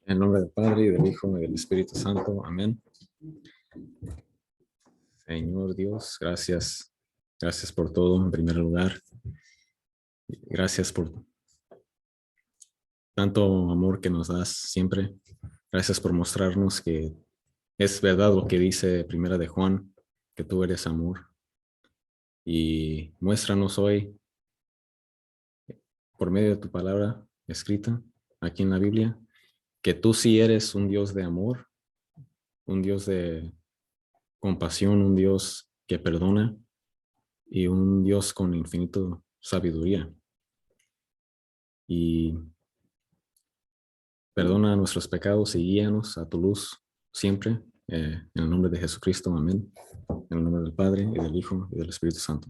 En el nombre del Padre, y del Hijo, y del Espíritu Santo. Amén. Señor Dios, gracias. Gracias por todo, en primer lugar. Gracias por tanto amor que nos das siempre. Gracias por mostrarnos que es verdad lo que dice Primera de Juan, que tú eres amor. Y muéstranos hoy, por medio de tu palabra escrita aquí en la Biblia, que tú sí eres un Dios de amor, un Dios de compasión, un Dios que perdona y un Dios con infinito sabiduría. Y perdona nuestros pecados y guíanos a tu luz siempre. En el nombre de Jesucristo, amén. En el nombre del Padre, y del Hijo, y del Espíritu Santo.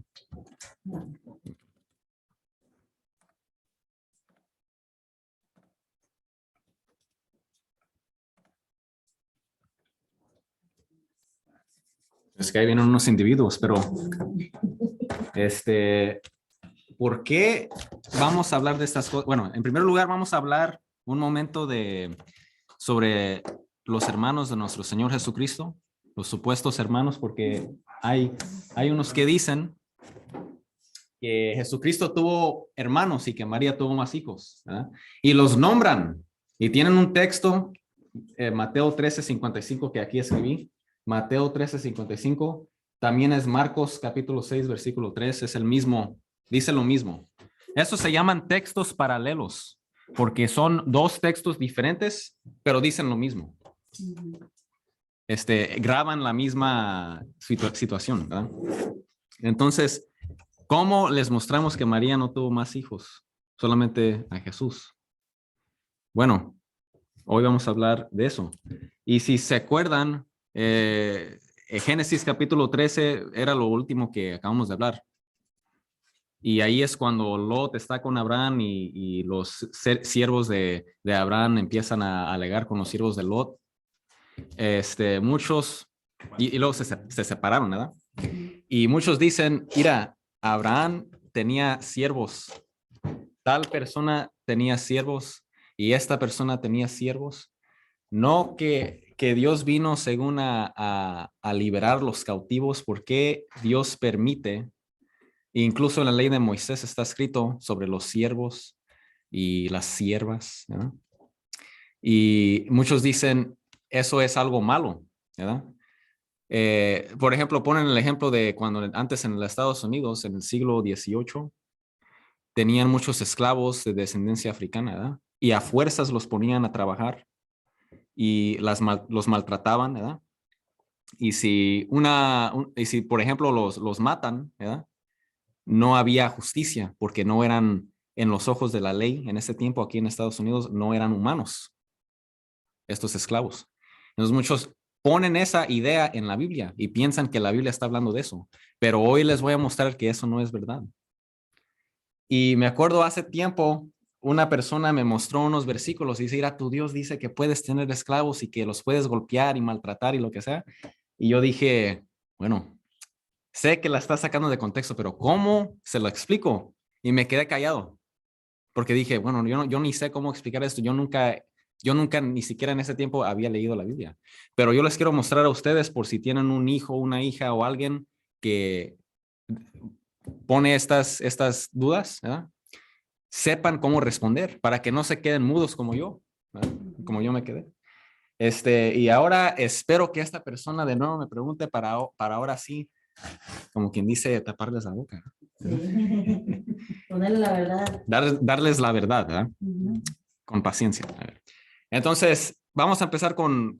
Es que ahí vienen unos individuos, pero ¿por qué vamos a hablar de estas cosas? Bueno, en primer lugar vamos a hablar un momento sobre los hermanos de nuestro Señor Jesucristo, los supuestos hermanos, porque hay unos que dicen que Jesucristo tuvo hermanos y que María tuvo más hijos, ¿verdad? Y los nombran y tienen un texto, Mateo 13:55, que aquí escribí, Mateo 13:55, también es Marcos capítulo 6, versículo 3, es el mismo, dice lo mismo. Esos se llaman textos paralelos, porque son dos textos diferentes, pero dicen lo mismo. Graban la misma situación, ¿verdad? Entonces, ¿cómo les mostramos que María no tuvo más hijos? Solamente a Jesús. Bueno, hoy vamos a hablar de eso. Y si se acuerdan, Génesis capítulo 13 era lo último que acabamos de hablar. Y ahí es cuando Lot está con Abraham y los siervos de Abraham empiezan a alegar con los siervos de Lot. Muchos, y luego se separaron, ¿verdad? Y muchos dicen, mira, Abraham tenía siervos, tal persona tenía siervos y esta persona tenía siervos. No que Dios vino según a liberar los cautivos, porque Dios permite, incluso en la ley de Moisés está escrito sobre los siervos y las siervas, ¿verdad? Y muchos dicen, eso es algo malo, ¿verdad? Por ejemplo, ponen el ejemplo de cuando antes en los Estados Unidos, en el siglo XVIII, tenían muchos esclavos de descendencia africana, ¿verdad? Y a fuerzas los ponían a trabajar y los maltrataban, ¿verdad? Y si por ejemplo, los matan, ¿verdad? No había justicia porque no eran, en los ojos de la ley, en ese tiempo aquí en Estados Unidos, no eran humanos estos esclavos. Entonces muchos ponen esa idea en la Biblia y piensan que la Biblia está hablando de eso, pero hoy les voy a mostrar que eso no es verdad. Y me acuerdo hace tiempo, una persona me mostró unos versículos y dice, mira, tu Dios dice que puedes tener esclavos y que los puedes golpear y maltratar y lo que sea. Y yo dije, bueno, sé que la está sacando de contexto, pero ¿cómo se lo explico? Y me quedé callado, porque dije, bueno, yo ni sé cómo explicar esto. Yo nunca, ni siquiera en ese tiempo había leído la Biblia. Pero yo les quiero mostrar a ustedes, por si tienen un hijo, una hija o alguien que pone estas dudas, ¿verdad? Sepan cómo responder para que no se queden mudos como yo, ¿verdad? Como yo me quedé. Y ahora espero que esta persona de nuevo me pregunte para ahora sí, como quien dice, taparles la boca. Sí. Ponerle la verdad. Darles la verdad, ¿verdad? Con paciencia. A ver. Entonces, vamos a empezar con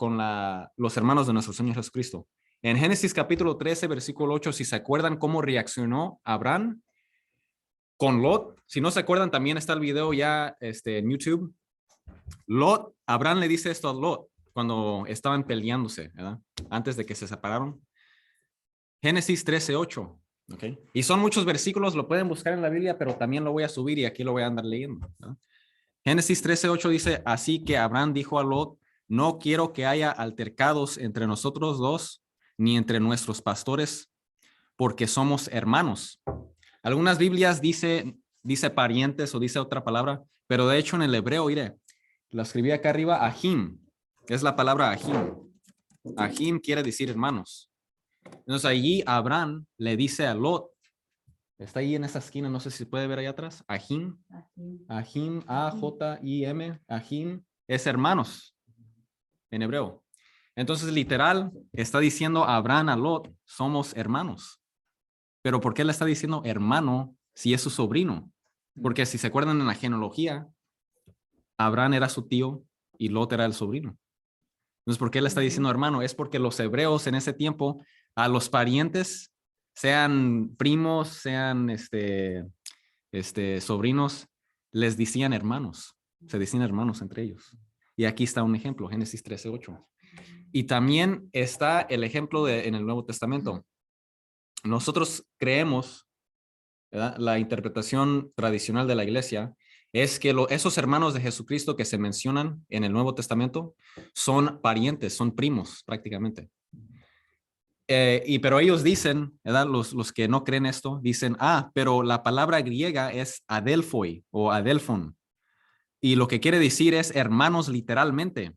los hermanos de nuestro Señor Jesucristo. En Génesis capítulo 13, versículo 8, si se acuerdan cómo reaccionó Abraham con Lot, si no se acuerdan, también está el video ya en YouTube. Abraham le dice esto a Lot cuando estaban peleándose, ¿verdad? Antes de que se separaron. Génesis 13, 8. ¿Okay? Y son muchos versículos, lo pueden buscar en la Biblia, pero también lo voy a subir y aquí lo voy a andar leyendo, ¿verdad? Génesis 13:8 dice, así que Abraham dijo a Lot, no quiero que haya altercados entre nosotros dos, ni entre nuestros pastores, porque somos hermanos. Algunas Biblias dice parientes o dice otra palabra, pero de hecho en el hebreo, mire, la escribí acá arriba, Ahim. Es la palabra Ahim. Ahim quiere decir hermanos. Entonces allí Abraham le dice a Lot, está ahí en esa esquina, no sé si se puede ver ahí atrás, Ahim, Ahim, A-J-I-M, Ahim, es hermanos en hebreo. Entonces literal está diciendo Abraham a Lot, somos hermanos. Pero ¿por qué le está diciendo hermano si es su sobrino? Porque si se acuerdan en la genealogía, Abraham era su tío y Lot era el sobrino. Entonces, ¿por qué le está diciendo hermano? Es porque los hebreos en ese tiempo, a los parientes, sean primos, sean sobrinos, les decían hermanos. Se decían hermanos entre ellos. Y aquí está un ejemplo, Génesis 13:8. Y también está el ejemplo en el Nuevo Testamento. Nosotros creemos, ¿verdad? La interpretación tradicional de la iglesia es que esos hermanos de Jesucristo que se mencionan en el Nuevo Testamento son parientes, son primos prácticamente. Pero ellos dicen, ¿verdad? Los que no creen esto, dicen, pero la palabra griega es adelphoi o adelphon. Y lo que quiere decir es hermanos literalmente.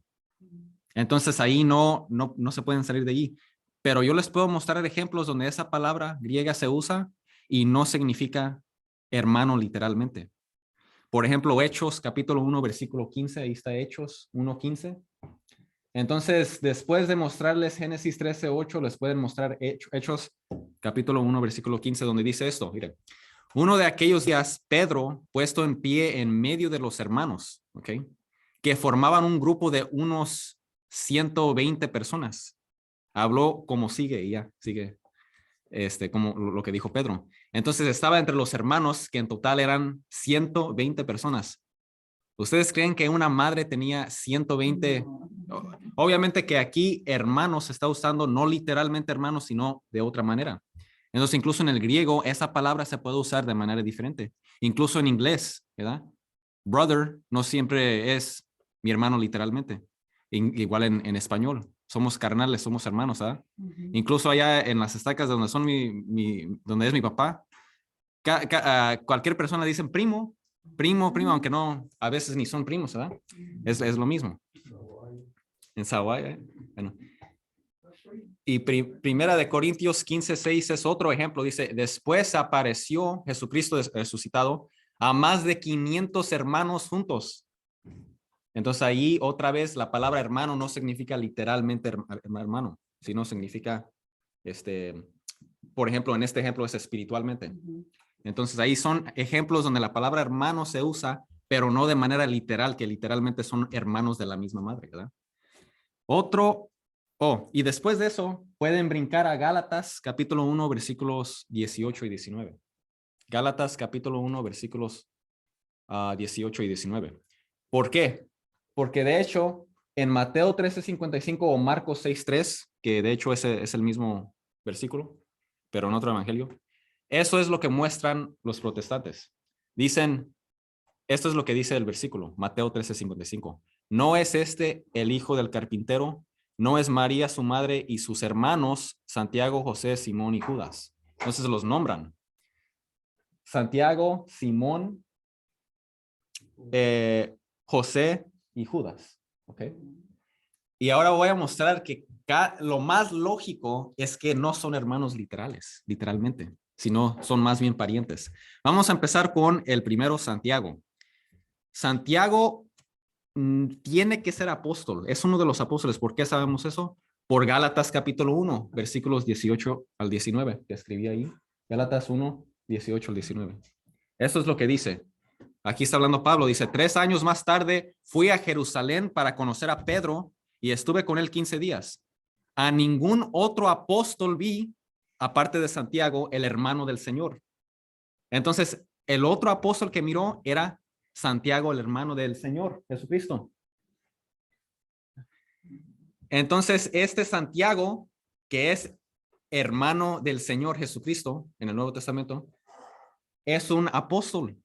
Entonces ahí no se pueden salir de allí. Pero yo les puedo mostrar ejemplos donde esa palabra griega se usa y no significa hermano literalmente. Por ejemplo, Hechos capítulo 1, versículo 15, ahí está Hechos 1:15. Entonces, después de mostrarles Génesis 13:8, les pueden mostrar Hechos capítulo 1, versículo 15, donde dice esto. Miren, uno de aquellos días, Pedro, puesto en pie en medio de los hermanos, ¿ok? Que formaban un grupo de unos 120 personas. Habló como sigue y ya, sigue como lo que dijo Pedro. Entonces estaba entre los hermanos que en total eran 120 personas. ¿Ustedes creen que una madre tenía 120? No. Obviamente que aquí hermanos se está usando no literalmente hermanos, sino de otra manera. Entonces, incluso en el griego, esa palabra se puede usar de manera diferente. Incluso en inglés, ¿verdad? Brother no siempre es mi hermano literalmente. Igual en español. Somos carnales, somos hermanos, ¿verdad? Incluso allá en las estacas donde son donde es mi papá, cualquier persona dicen primo, aunque no, a veces ni son primos, ¿verdad? Es lo mismo. En Saguay, bueno. Y primera de Corintios 15:6 es otro ejemplo. Dice, después apareció Jesucristo resucitado a más de 500 hermanos juntos. Entonces ahí otra vez la palabra hermano no significa literalmente hermano, sino significa, por ejemplo, en este ejemplo es espiritualmente. Entonces ahí son ejemplos donde la palabra hermano se usa, pero no de manera literal, que literalmente son hermanos de la misma madre, ¿verdad? Y después de eso pueden brincar a Gálatas capítulo 1 versículos 18 y 19. Gálatas capítulo 1 versículos 18 y 19. ¿Por qué? Porque de hecho en Mateo 13:55 o Marcos 6:3, que de hecho ese es el mismo versículo, pero en otro evangelio, eso es lo que muestran los protestantes. Dicen, esto es lo que dice el versículo, Mateo 13:55. ¿No es este el hijo del carpintero? ¿No es María su madre y sus hermanos Santiago, José, Simón y Judas? Entonces los nombran. Santiago, Simón, José y Judas. ¿Ok? Y ahora voy a mostrar que lo más lógico es que no son hermanos literalmente, sino son más bien parientes. Vamos a empezar con el primero, Santiago. Santiago tiene que ser apóstol, es uno de los apóstoles. ¿Por qué sabemos eso? Por Gálatas capítulo 1, versículos 18 al 19, que escribí ahí. Gálatas 1, 18 al 19. Eso es lo que dice. Aquí está hablando Pablo, dice, 3 años más tarde fui a Jerusalén para conocer a Pedro y estuve con él 15 días. A ningún otro apóstol vi, aparte de Santiago, el hermano del Señor. Entonces, el otro apóstol que miró era Santiago, el hermano del Señor, Jesucristo. Entonces, este Santiago, que es hermano del Señor Jesucristo en el Nuevo Testamento, es un apóstol.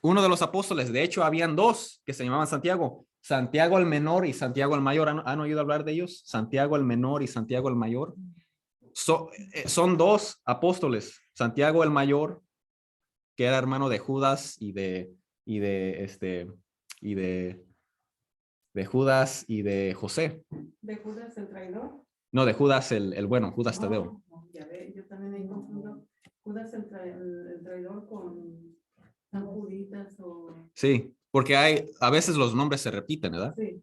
Uno de los apóstoles. De hecho, habían dos que se llamaban Santiago. Santiago el menor y Santiago el mayor. ¿Han oído hablar de ellos? Santiago el menor y Santiago el mayor. Son dos apóstoles. Santiago el mayor, que era hermano de Judas y de de Judas y de José. ¿De Judas el traidor? No, de Judas el bueno, Judas Tadeo. Ya ve, yo también ahí confundo. Judas el traidor con San Juditas o... Sí, porque a veces los nombres se repiten, ¿verdad? Sí.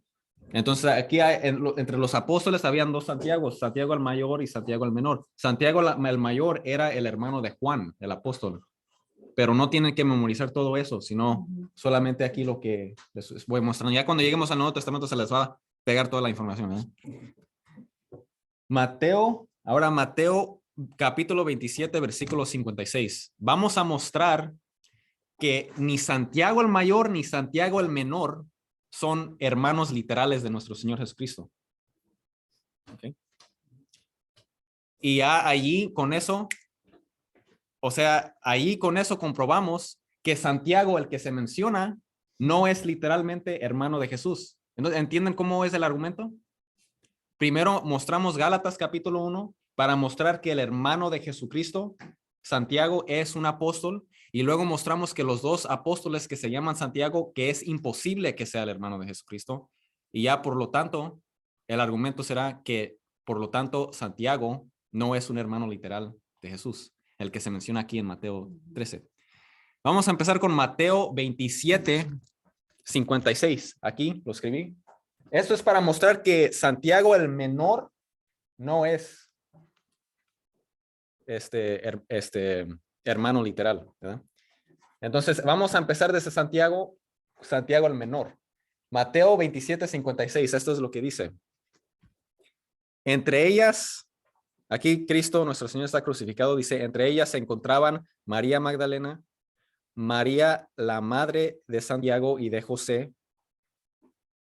Entonces aquí entre los apóstoles habían dos Santiagos, Santiago el mayor y Santiago el menor. Santiago el mayor era el hermano de Juan, el apóstol. Pero no tienen que memorizar todo eso, sino solamente aquí lo que les voy mostrando. Ya cuando lleguemos al Nuevo Testamento se les va a pegar toda la información, ¿eh? Mateo capítulo 27, versículo 56. Vamos a mostrar que ni Santiago el mayor ni Santiago el menor son hermanos literales de nuestro Señor Jesucristo. Okay. Y ya allí con eso, o sea, ahí con eso comprobamos que Santiago, el que se menciona, no es literalmente hermano de Jesús. Entonces, ¿entienden cómo es el argumento? Primero mostramos Gálatas capítulo 1 para mostrar que el hermano de Jesucristo, Santiago, es un apóstol. Y luego mostramos que los dos apóstoles que se llaman Santiago, que es imposible que sea el hermano de Jesucristo. Y ya por lo tanto, el argumento será que, por lo tanto, Santiago no es un hermano literal de Jesús, el que se menciona aquí en Mateo 13. Vamos a empezar con Mateo 27, 56. Aquí lo escribí. Esto es para mostrar que Santiago el menor no es hermano literal, ¿verdad? Entonces, vamos a empezar desde Santiago el menor. Mateo 27, 56. Esto es lo que dice. Entre ellas, aquí Cristo, nuestro Señor, está crucificado. Dice, entre ellas se encontraban María Magdalena, María, la madre de Santiago y de José,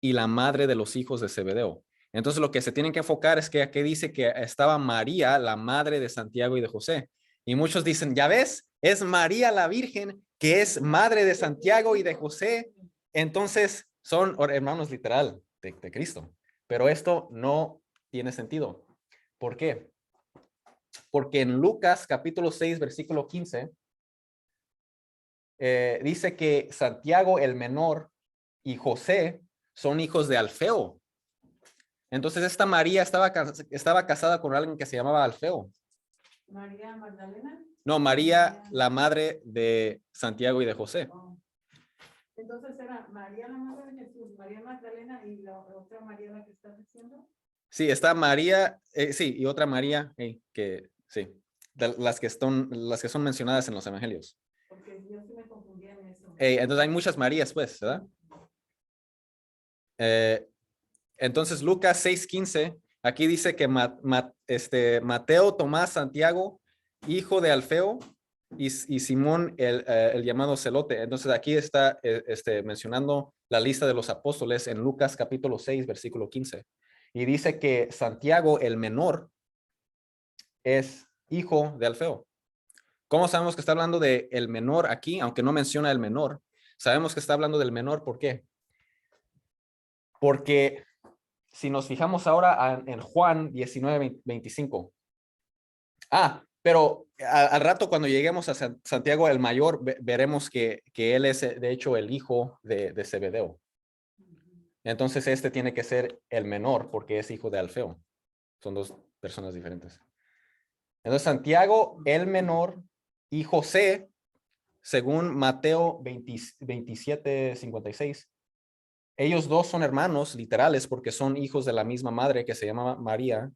y la madre de los hijos de Zebedeo. Entonces, lo que se tienen que enfocar es que aquí dice que estaba María, la madre de Santiago y de José. Y muchos dicen, ya ves, es María la Virgen, que es madre de Santiago y de José. Entonces, son hermanos literal de Cristo. Pero esto no tiene sentido. ¿Por qué? Porque en Lucas capítulo 6, versículo 15, dice que Santiago el menor y José son hijos de Alfeo. Entonces esta María estaba casada con alguien que se llamaba Alfeo. ¿María Magdalena? No, María, la madre de Santiago y de José. Oh. Entonces era María la madre de Jesús, María Magdalena y la otra María la que estás diciendo. Sí, está María, sí, y otra María, que sí, las que son mencionadas en los evangelios. Porque yo sí me confundía en eso. Entonces hay muchas Marías, pues, ¿verdad? Entonces Lucas 6:15, aquí dice que Mateo, Tomás, Santiago, hijo de Alfeo, y Simón el llamado Celote. Entonces aquí está mencionando la lista de los apóstoles en Lucas capítulo 6, versículo 15. Y dice que Santiago el menor es hijo de Alfeo. ¿Cómo sabemos que está hablando de el menor aquí? Aunque no menciona el menor. Sabemos que está hablando del menor, ¿por qué? Porque si nos fijamos ahora en Juan 19, 25. Pero al rato cuando lleguemos a Santiago el mayor, veremos que él es de hecho el hijo de Zebedeo. Entonces este tiene que ser el menor porque es hijo de Alfeo. Son dos personas diferentes. Entonces Santiago el menor y José, según Mateo 27, 56, ellos dos son hermanos literales porque son hijos de la misma madre que se llamaba María,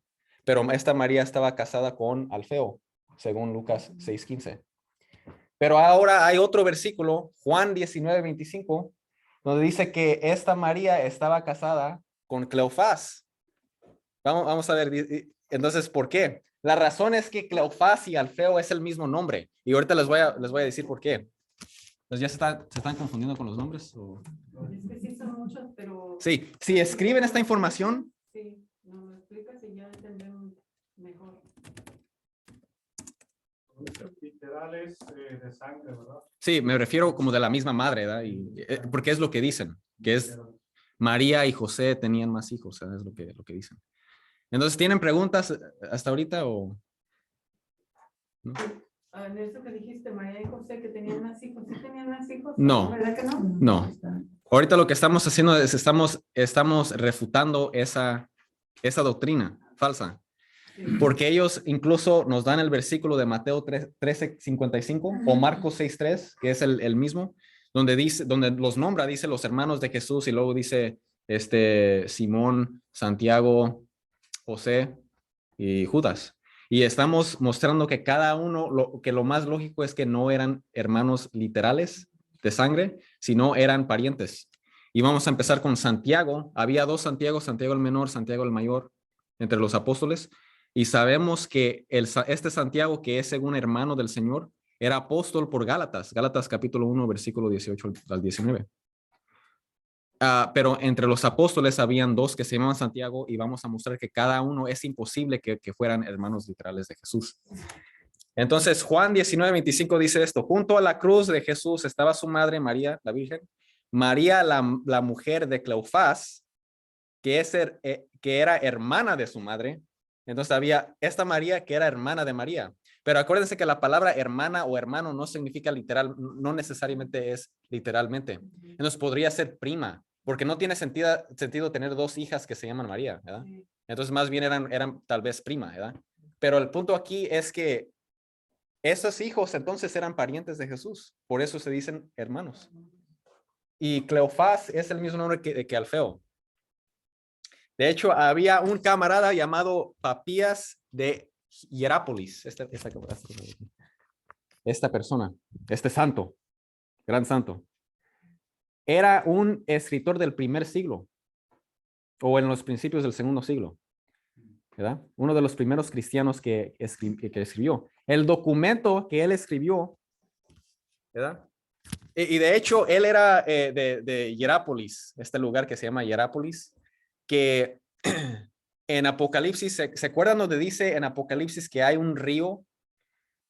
pero esta María estaba casada con Alfeo, según Lucas 6:15. Pero ahora hay otro versículo, Juan 19, 25, donde dice que esta María estaba casada con Cleofás. Vamos a ver, entonces, ¿por qué? La razón es que Cleofás y Alfeo es el mismo nombre. Y ahorita les voy a decir por qué. Pues ya se están confundiendo con los nombres. ¿O? Es que sí son muchos, pero... Sí, si escriben esta información. Sí, nos lo explicas y ya entendemos mejor. Literales de sangre, ¿verdad? Sí, me refiero como de la misma madre, ¿verdad? Porque es lo que dicen, que es María y José tenían más hijos, ¿sabes? Es lo que dicen. Entonces, ¿tienen preguntas hasta ahorita o...? ¿No? En eso que dijiste, María y José, que tenían más hijos, ¿sí tenían más hijos? No. ¿Verdad que no? No. Ahorita lo que estamos haciendo es estamos refutando esa doctrina falsa. Porque ellos incluso nos dan el versículo de Mateo 13:55 o Marcos 6:3, que es el mismo, donde los nombra, dice los hermanos de Jesús y luego dice Simón, Santiago, José y Judas. Y estamos mostrando que cada uno, que lo más lógico es que no eran hermanos literales de sangre, sino eran parientes. Y vamos a empezar con Santiago. Había dos Santiago, Santiago el menor, Santiago el mayor, entre los apóstoles. Y sabemos que este Santiago, que es según hermano del Señor, era apóstol por Gálatas. Gálatas capítulo 1, versículo 18 al 19. Pero entre los apóstoles habían dos que se llamaban Santiago y vamos a mostrar que cada uno es imposible que fueran hermanos literales de Jesús. Entonces Juan 19:25 dice esto: junto a la cruz de Jesús estaba su madre María, la Virgen, María la mujer de Cleofás, que era hermana de su madre. Entonces había esta María que era hermana de María. Pero acuérdense que la palabra hermana o hermano no significa literal, no necesariamente es literalmente. Entonces podría ser prima, porque no tiene sentido tener dos hijas que se llaman María, ¿verdad? Entonces más bien eran tal vez prima, ¿verdad? Pero el punto aquí es que esos hijos entonces eran parientes de Jesús, por eso se dicen hermanos. Y Cleofás es el mismo nombre que Alfeo. De hecho, había un camarada llamado Papías de Hierápolis. Esta persona, este santo, gran santo, era un escritor del primer siglo o en los principios del segundo siglo, ¿verdad? Uno de los primeros cristianos que escribió. El documento que él escribió, ¿verdad? Y de hecho, él era de Hierápolis, este lugar que se llama Hierápolis, que en Apocalipsis, ¿se acuerdan donde dice en Apocalipsis que hay un río?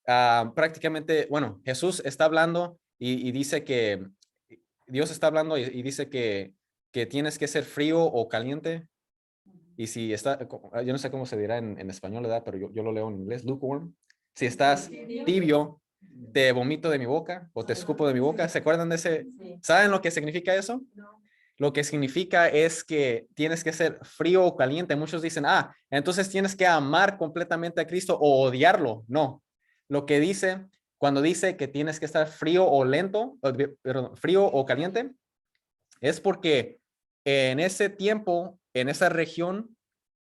Prácticamente, bueno, Jesús está hablando y dice que Dios está hablando y dice que tienes que ser frío o caliente. Y si está, yo no sé cómo se dirá en español, ¿verdad? Pero yo lo leo en inglés, lukewarm. Si estás tibio, te vomito de mi boca o te escupo de mi boca. ¿Se acuerdan de ese? ¿Saben lo que significa eso? No. Lo que significa es que tienes que ser frío o caliente. Muchos dicen, entonces tienes que amar completamente a Cristo o odiarlo. No. Lo que dice, cuando dice que tienes que estar frío o frío o caliente, es porque en ese tiempo, en esa región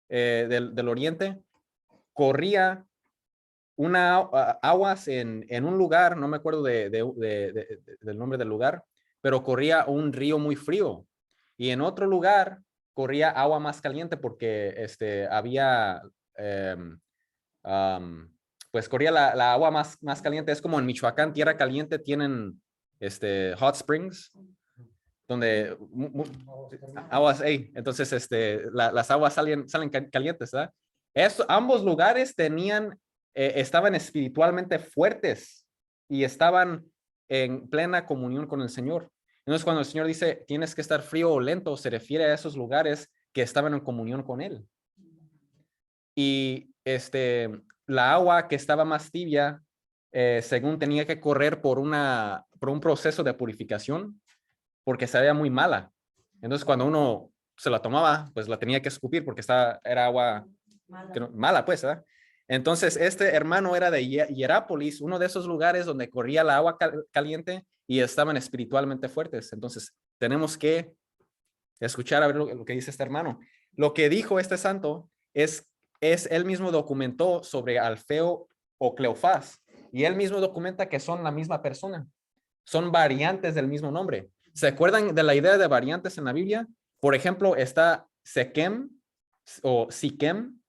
del oriente, corría aguas en un lugar, no me acuerdo del nombre del lugar, pero corría un río muy frío. Y en otro lugar corría agua más caliente porque había, pues corría la agua más caliente. Es como en Michoacán, tierra caliente, tienen hot springs, donde aguas, entonces las aguas salen calientes, ¿verdad? Ambos lugares estaban espiritualmente fuertes y estaban en plena comunión con el Señor. Entonces, cuando el Señor dice, tienes que estar frío o lento, se refiere a esos lugares que estaban en comunión con Él. Y la agua que estaba más tibia, según tenía que correr por un proceso de purificación, porque sabía muy mala. Entonces, cuando uno se la tomaba, pues la tenía que escupir porque era agua mala, pues, ¿verdad? Entonces, este hermano era de Hierápolis, uno de esos lugares donde corría la agua caliente y estaban espiritualmente fuertes. Entonces, tenemos que escuchar a ver lo que dice este hermano. Lo que dijo este santo es él mismo documentó sobre Alfeo o Cleofás y él mismo documenta que son la misma persona. Son variantes del mismo nombre. ¿Se acuerdan de la idea de variantes en la Biblia? Por ejemplo, está Sequem o Siquem,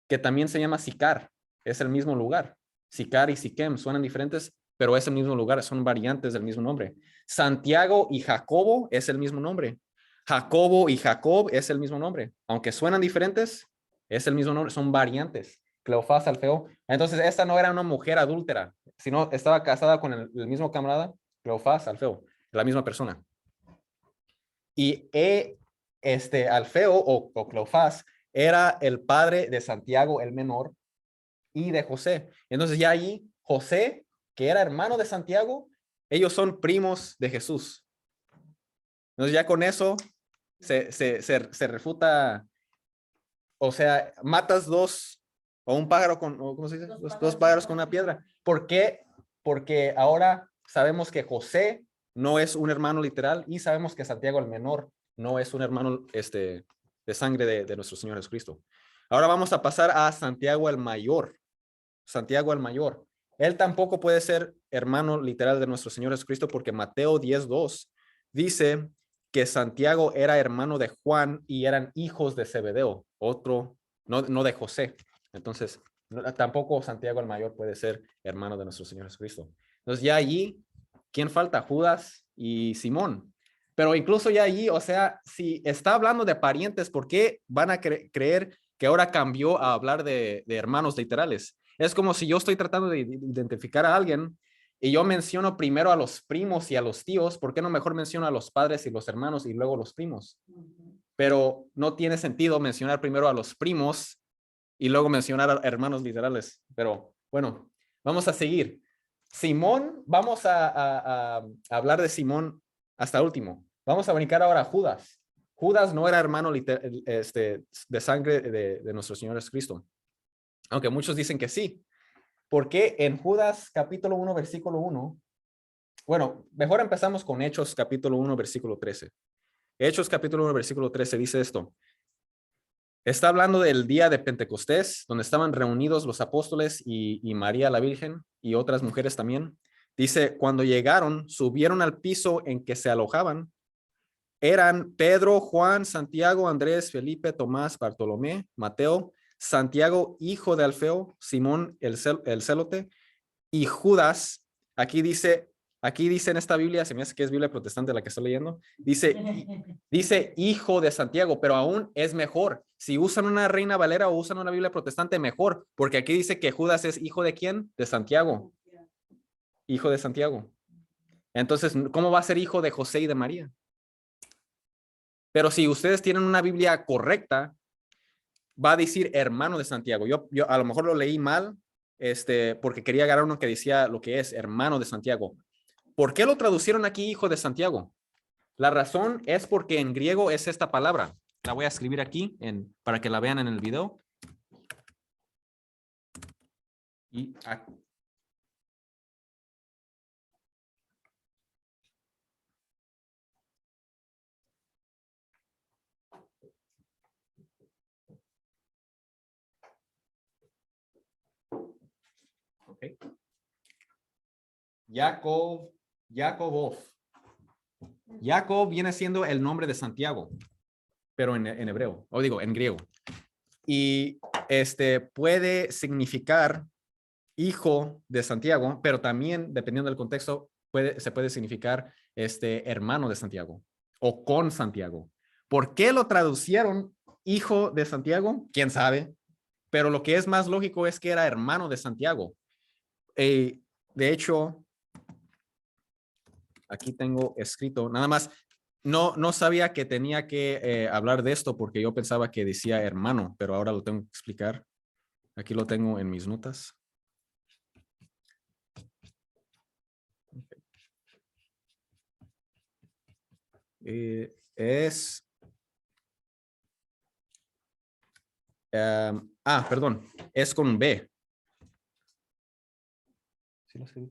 que también se llama Sicar. Es el mismo lugar. Sicar y Siquem suenan diferentes, pero es el mismo lugar. Son variantes del mismo nombre. Santiago y Jacobo es el mismo nombre. Jacobo y Jacob es el mismo nombre. Aunque suenan diferentes, es el mismo nombre. Son variantes. Cleofás, Alfeo. Entonces, esta no era una mujer adúltera, sino estaba casada con el mismo camarada, Cleofás, Alfeo, la misma persona. Y Alfeo o Cleofás era el padre de Santiago el menor y de José. Entonces ya allí José, que era hermano de Santiago, ellos son primos de Jesús. Entonces ya con eso se refuta, o sea, matas dos, o un pájaro con, o ¿cómo se dice? Dos pájaros con una piedra. ¿Por qué? Porque ahora sabemos que José no es un hermano literal y sabemos que Santiago el menor no es un hermano de sangre de nuestro Señor Jesucristo. Ahora vamos a pasar a Santiago el mayor. Santiago el mayor. Él tampoco puede ser hermano literal de nuestro Señor Jesucristo porque Mateo 10:2 dice que Santiago era hermano de Juan y eran hijos de Zebedeo, otro, no de José. Entonces, tampoco Santiago el mayor puede ser hermano de nuestro Señor Jesucristo. Entonces, ya allí, ¿quién falta? Judas y Simón. Pero incluso ya allí, o sea, si está hablando de parientes, ¿por qué van a creer que ahora cambió a hablar de hermanos literales? Es como si yo estoy tratando de identificar a alguien y yo menciono primero a los primos y a los tíos, ¿por qué no mejor menciono a los padres y los hermanos y luego los primos? Pero no tiene sentido mencionar primero a los primos y luego mencionar a hermanos literales. Pero bueno, vamos a seguir. Simón, vamos a hablar de Simón hasta último. Vamos a brincar ahora a Judas. Judas no era hermano de sangre de nuestro Señor Jesucristo. Aunque muchos dicen que sí. Porque en Judas capítulo 1, versículo 1, bueno, mejor empezamos con Hechos capítulo 1, versículo 13. Hechos capítulo 1, versículo 13 dice esto. Está hablando del día de Pentecostés, donde estaban reunidos los apóstoles y María la Virgen y otras mujeres también. Dice, cuando llegaron, subieron al piso en que se alojaban. Eran Pedro, Juan, Santiago, Andrés, Felipe, Tomás, Bartolomé, Mateo, Santiago, hijo de Alfeo, Simón el Celote, y Judas. Aquí dice en esta Biblia, se me hace que es Biblia protestante la que estoy leyendo, dice hijo de Santiago, pero aún es mejor. Si usan una Reina Valera o usan una Biblia protestante, mejor, porque aquí dice que Judas es hijo de ¿quién? De Santiago. Hijo de Santiago. Entonces, ¿cómo va a ser hijo de José y de María? Pero si ustedes tienen una Biblia correcta, va a decir hermano de Santiago. Yo a lo mejor lo leí mal, porque quería agarrar uno que decía lo que es hermano de Santiago. ¿Por qué lo traducieron aquí hijo de Santiago? La razón es porque en griego es esta palabra. La voy a escribir aquí para que la vean en el video. Y aquí. Okay. Jacob viene siendo el nombre de Santiago, pero en hebreo, o digo, en griego. Y puede significar hijo de Santiago, pero también, dependiendo del contexto, se puede significar hermano de Santiago o con Santiago. ¿Por qué lo traducieron hijo de Santiago? ¿Quién sabe? Pero lo que es más lógico es que era hermano de Santiago. De hecho, aquí tengo escrito, nada más, no sabía que tenía que hablar de esto porque yo pensaba que decía hermano, pero ahora lo tengo que explicar. Aquí lo tengo en mis notas. Perdón, es con B. ¿Sí lo escribí?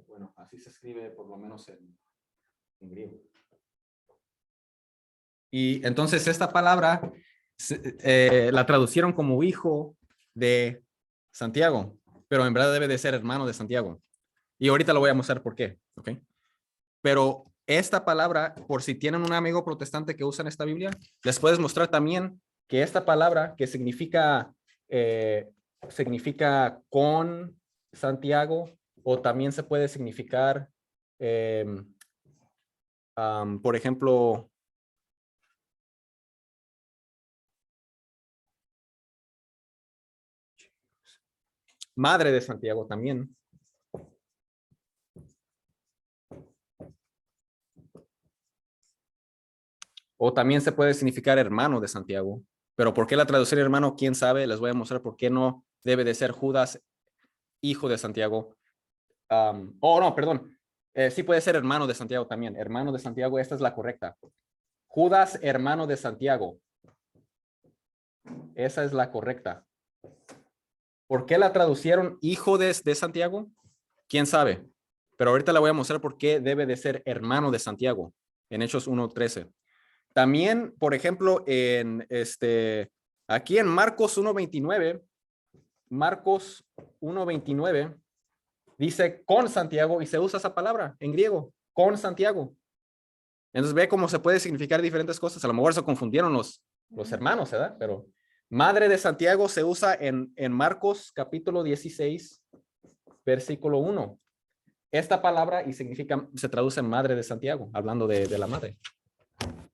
Bueno, así se escribe por lo menos en griego. Y entonces esta palabra la traducieron como hijo de Santiago, pero en verdad debe de ser hermano de Santiago. Y ahorita lo voy a mostrar por qué, ¿ok? Pero esta palabra, por si tienen un amigo protestante que usa en esta Biblia, les puedes mostrar también que esta palabra que significa con Santiago, o también se puede significar, por ejemplo, madre de Santiago también. O también se puede significar hermano de Santiago, Pero ¿por qué la traducción, hermano? ¿Quién sabe? Les voy a mostrar por qué no debe de ser Judas, hijo de Santiago. No, perdón. Sí puede ser hermano de Santiago también. Hermano de Santiago, esta es la correcta. Judas, hermano de Santiago. Esa es la correcta. ¿Por qué la traducieron hijo de Santiago? ¿Quién sabe? Pero ahorita le voy a mostrar por qué debe de ser hermano de Santiago en Hechos 1:13. También, por ejemplo, aquí en Marcos 1:29, Marcos 1:29 dice con Santiago y se usa esa palabra en griego, con Santiago. Entonces ve cómo se puede significar diferentes cosas. A lo mejor se confundieron los hermanos, ¿verdad? Pero madre de Santiago se usa en Marcos capítulo 16, versículo 1. Esta palabra y significa, se traduce en madre de Santiago, hablando de la madre.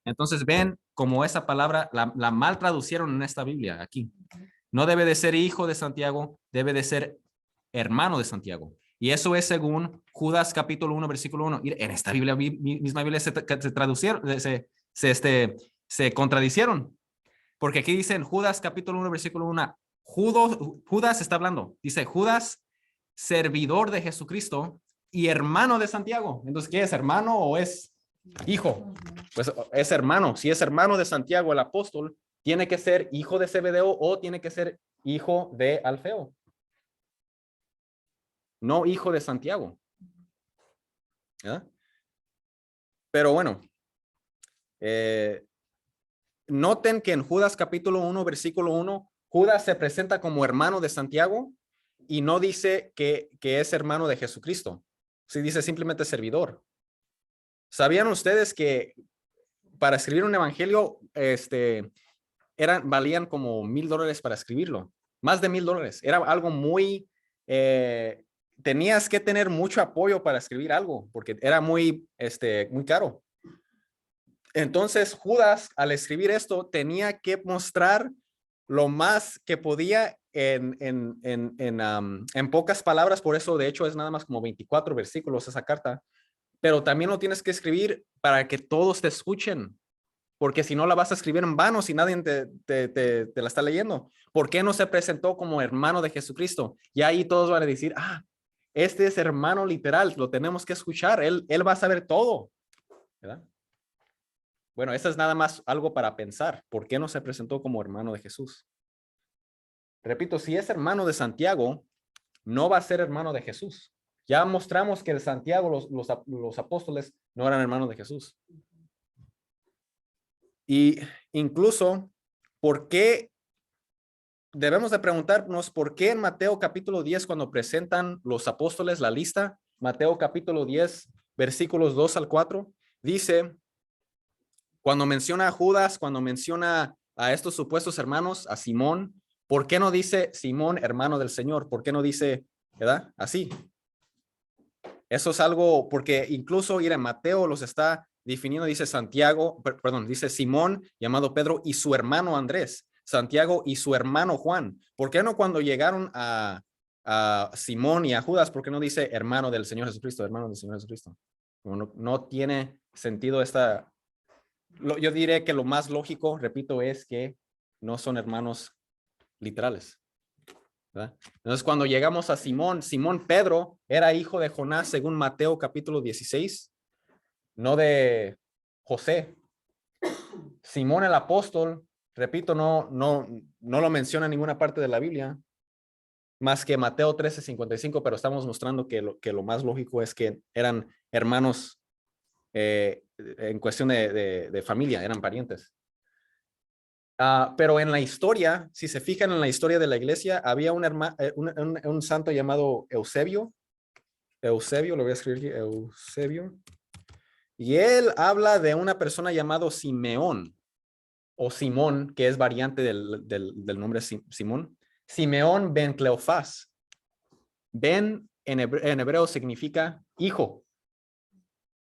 Entonces ven como esa palabra la mal traducieron en esta Biblia aquí. No debe de ser hijo de Santiago, debe de ser hermano de Santiago. Y eso es según Judas capítulo 1, versículo 1. En esta Biblia, misma Biblia se traducieron, se contradicieron. Porque aquí dicen Judas capítulo 1, versículo 1. Judas está hablando. Dice Judas, servidor de Jesucristo y hermano de Santiago. Entonces, ¿qué es? ¿Hermano o es hijo? Pues es hermano. Si es hermano de Santiago, el apóstol, tiene que ser hijo de Zebedeo o tiene que ser hijo de Alfeo. No hijo de Santiago. ¿Ya? Pero bueno, noten que en Judas capítulo 1, versículo 1, Judas se presenta como hermano de Santiago y no dice que es hermano de Jesucristo. Sí dice simplemente servidor. ¿Sabían ustedes que para escribir un evangelio valían como $1,000 para escribirlo? Más de $1,000. Era algo muy... tenías que tener mucho apoyo para escribir algo porque era muy caro. Entonces Judas, al escribir esto, tenía que mostrar lo más que podía en pocas palabras. Por eso, de hecho, es nada más como 24 versículos esa carta. Pero también lo tienes que escribir para que todos te escuchen. Porque si no la vas a escribir en vano, si nadie te la está leyendo. ¿Por qué no se presentó como hermano de Jesucristo? Y ahí todos van a decir, este es hermano literal, lo tenemos que escuchar. Él va a saber todo. ¿Verdad? Bueno, eso es nada más algo para pensar. ¿Por qué no se presentó como hermano de Jesús? Repito, si es hermano de Santiago, no va a ser hermano de Jesús. Ya mostramos que de Santiago los apóstoles no eran hermanos de Jesús. Y incluso, ¿por qué? Debemos de preguntarnos por qué en Mateo capítulo 10, cuando presentan los apóstoles la lista, Mateo capítulo 10, versículos 2-4, dice... Cuando menciona a Judas, cuando menciona a estos supuestos hermanos, a Simón, ¿por qué no dice Simón, hermano del Señor? ¿Por qué no dice, verdad? Así. Eso es algo, porque incluso ir en Mateo los está definiendo, dice dice Simón, llamado Pedro, y su hermano Andrés, Santiago y su hermano Juan. ¿Por qué no cuando llegaron a Simón y a Judas, por qué no dice hermano del Señor Jesucristo, hermano del Señor Jesucristo? No tiene sentido esta... Yo diré que lo más lógico, repito, es que no son hermanos literales, ¿verdad? Entonces, cuando llegamos a Simón Pedro era hijo de Jonás según Mateo capítulo 16, no de José. Simón el apóstol, repito, no lo menciona en ninguna parte de la Biblia, más que Mateo 13:55, pero estamos mostrando que lo más lógico es que eran hermanos en cuestión de familia, eran parientes. Pero en la historia, si se fijan en la historia de la iglesia, había un santo llamado Eusebio. Eusebio, lo voy a escribir aquí, Eusebio. Y él habla de una persona llamado Simeón, o Simón, que es variante del nombre Simón. Simeón ben Cleofás. Ben en hebreo significa hijo.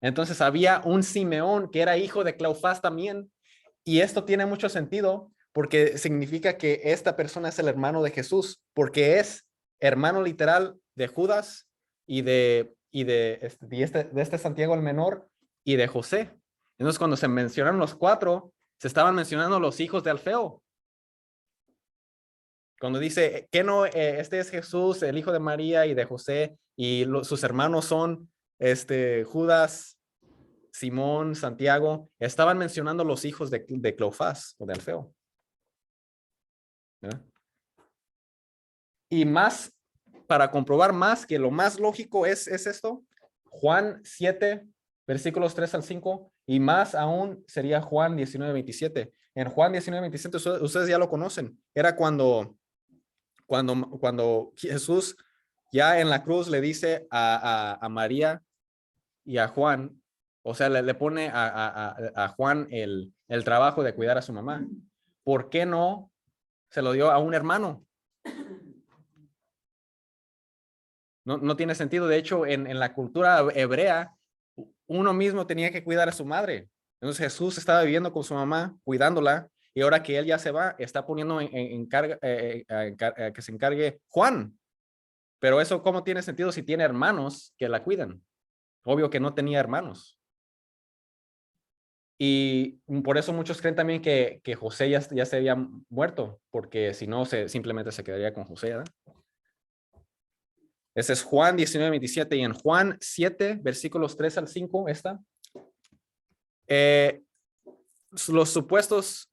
Entonces había un Simeón que era hijo de Cleofás también. Y esto tiene mucho sentido porque significa que esta persona es el hermano de Jesús, porque es hermano literal de Judas y de este Santiago el menor y de José. Entonces cuando se mencionaron los cuatro, se estaban mencionando los hijos de Alfeo. Cuando dice que no, este es Jesús, el hijo de María y de José, y sus hermanos son Judas, Simón, Santiago, estaban mencionando los hijos de Cleofás o de Alfeo. ¿verdad? Y más, para comprobar más que lo más lógico es esto, Juan 7, versículos 3 al 5, y más aún sería Juan 19, 27. En Juan 19, 27, ustedes ya lo conocen, era cuando Jesús ya en la cruz le dice a María y a Juan, o sea, le pone a Juan el trabajo de cuidar a su mamá. ¿Por qué no se lo dio a un hermano? No tiene sentido. De hecho, en la cultura hebrea, uno mismo tenía que cuidar a su madre. Entonces Jesús estaba viviendo con su mamá, cuidándola, y ahora que él ya se va, está poniendo que se encargue Juan. Pero eso, ¿cómo tiene sentido si tiene hermanos que la cuidan? Obvio que no tenía hermanos. Y por eso muchos creen también que José ya se había muerto, porque si no, simplemente se quedaría con José. ¿verdad? Ese es Juan 19, 27. Y en Juan 7, versículos 3 al 5, los supuestos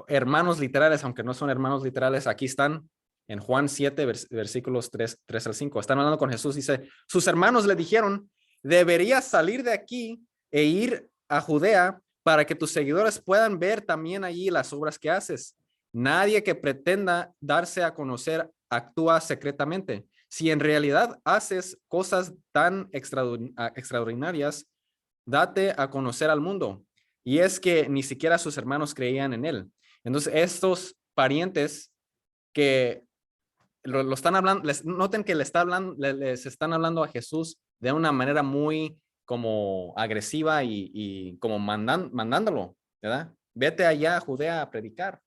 hermanos literales, aunque no son hermanos literales, aquí están en Juan 7, versículos 3 al 5. Están hablando con Jesús. Dice, sus hermanos le dijeron, deberías salir de aquí e ir a Judea para que tus seguidores puedan ver también allí las obras que haces. Nadie que pretenda darse a conocer actúa secretamente. Si en realidad haces cosas tan extraordinarias, date a conocer al mundo. Y es que ni siquiera sus hermanos creían en él. Entonces, estos parientes que lo están hablando, noten que les están hablando a Jesús de una manera muy como agresiva y como mandándolo, ¿verdad? Vete allá a Judea a predicar.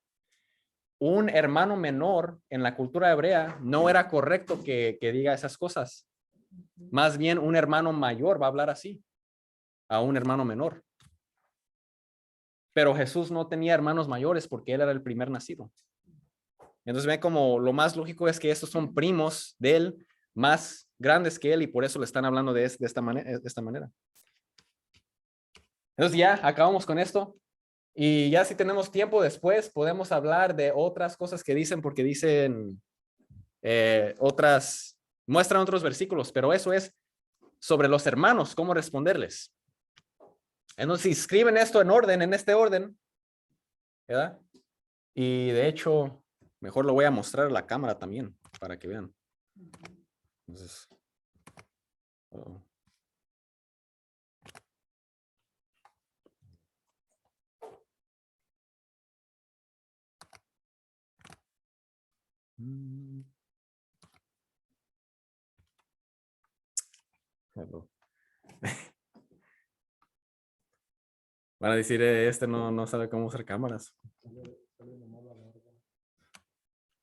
Un hermano menor en la cultura hebrea no era correcto que diga esas cosas. Más bien un hermano mayor va a hablar así a un hermano menor. Pero Jesús no tenía hermanos mayores porque él era el primer nacido. Entonces ve como lo más lógico es que estos son primos de él, más grandes que él, y por eso le están hablando de esta manera. Entonces ya acabamos con esto. Y ya si tenemos tiempo después, podemos hablar de otras cosas que dicen, porque dicen muestran otros versículos, pero eso es sobre los hermanos, cómo responderles. Entonces, si escriben esto en este orden, ¿verdad? Y de hecho, mejor lo voy a mostrar a la cámara también, para que vean. Entonces, Van a decir, no sabe cómo usar cámaras.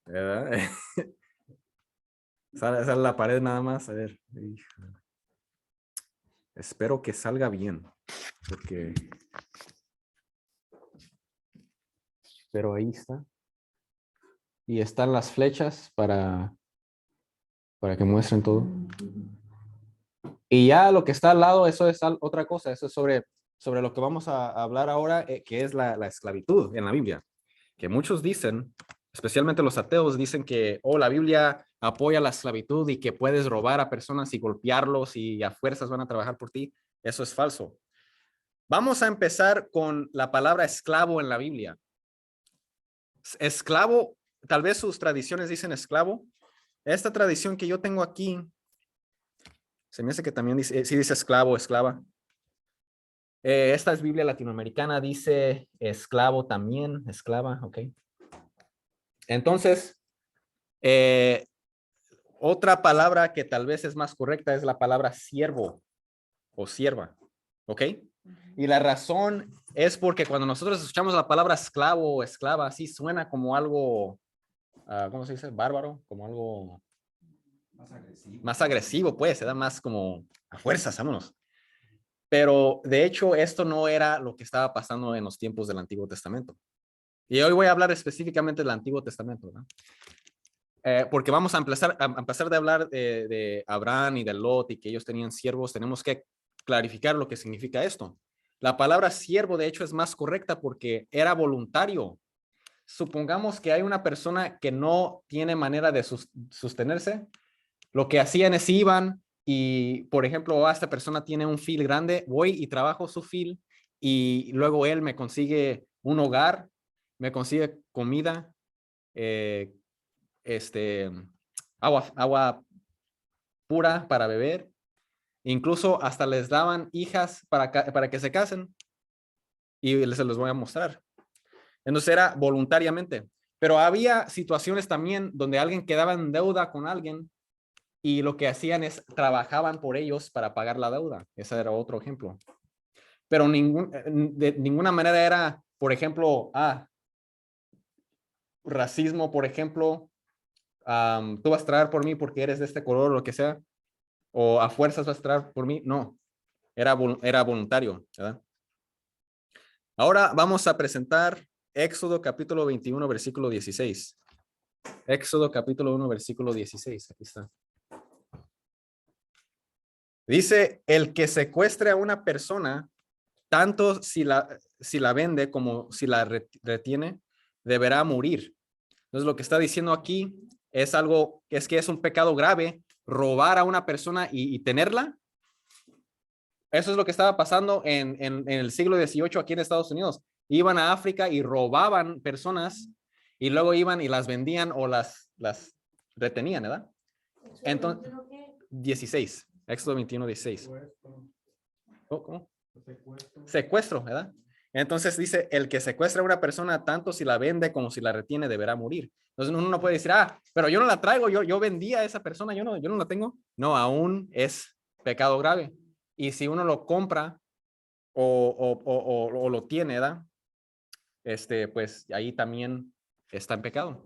¿Verdad? Sale la pared nada más. A ver. Espero que salga bien. Porque... Pero ahí está. Y están las flechas para que muestren todo. Y ya lo que está al lado, eso es otra cosa. Eso es sobre lo que vamos a hablar ahora, que es la esclavitud en la Biblia. Que muchos dicen, especialmente los ateos, dicen que la Biblia apoya la esclavitud y que puedes robar a personas y golpearlos y a fuerzas van a trabajar por ti. Eso es falso. Vamos a empezar con la palabra esclavo en la Biblia. Esclavo, tal vez sus tradiciones dicen esclavo. Esta tradición que yo tengo aquí, se me hace que también dice, sí dice esclavo, esclava. Esta es Biblia latinoamericana, dice esclavo también, esclava, ok. Entonces, otra palabra que tal vez es más correcta es la palabra siervo o sierva, ok. Y la razón es porque cuando nosotros escuchamos la palabra esclavo o esclava, así suena como algo, ¿cómo se dice? Bárbaro, como algo más agresivo, pues, se da más como a fuerzas, vámonos. Pero de hecho, esto no era lo que estaba pasando en los tiempos del Antiguo Testamento. Y hoy voy a hablar específicamente del Antiguo Testamento, ¿no? porque vamos a empezar de hablar de Abraham y de Lot y que ellos tenían siervos, tenemos que clarificar lo que significa esto. La palabra siervo, de hecho, es más correcta porque era voluntario. Supongamos que hay una persona que no tiene manera de sostenerse. Lo que hacían es iban y, por ejemplo, esta persona tiene un field grande, voy y trabajo su field y luego él me consigue un hogar, me consigue comida, eh, este, agua pura para beber. Incluso hasta les daban hijas para que se casen y se los voy a mostrar. Entonces era voluntariamente. Pero había situaciones también donde alguien quedaba en deuda con alguien y lo que hacían es trabajaban por ellos para pagar la deuda. Ese era otro ejemplo. Pero de ninguna manera era, por ejemplo, racismo, por ejemplo, tú vas a traer por mí porque eres de este color o lo que sea, o a fuerzas vas a traer por mí. No, era voluntario, ¿verdad? Ahora vamos a presentar Éxodo capítulo 21, versículo 16. Éxodo capítulo 1, versículo 16. Aquí está. Dice, el que secuestre a una persona, tanto si la vende como si la retiene, deberá morir. Entonces lo que está diciendo aquí es algo, es que es un pecado grave, robar a una persona y tenerla. Eso es lo que estaba pasando en el siglo XVIII aquí en Estados Unidos. Iban a África y robaban personas y luego iban y las vendían o las retenían, ¿verdad? Entonces, 16, Éxodo 21, 16. ¿Cómo? Secuestro, ¿verdad? Entonces dice, el que secuestra a una persona, tanto si la vende como si la retiene, deberá morir. Entonces uno no puede decir, pero yo no la traigo, yo vendí a esa persona, yo no la tengo. No, aún es pecado grave. Y si uno lo compra o lo tiene, ¿verdad? Pues ahí también está en pecado.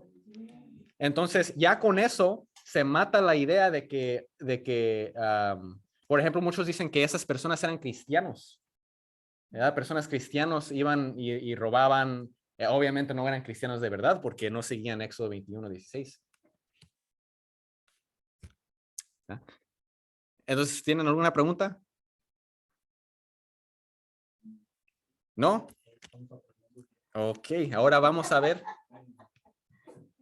Entonces, ya con eso se mata la idea de que por ejemplo, muchos dicen que esas personas eran cristianos, ¿verdad? Personas cristianos iban y robaban, obviamente no eran cristianos de verdad porque no seguían Éxodo 21, 16. ¿verdad? Entonces, ¿tienen alguna pregunta? ¿No? Ok, ahora vamos a ver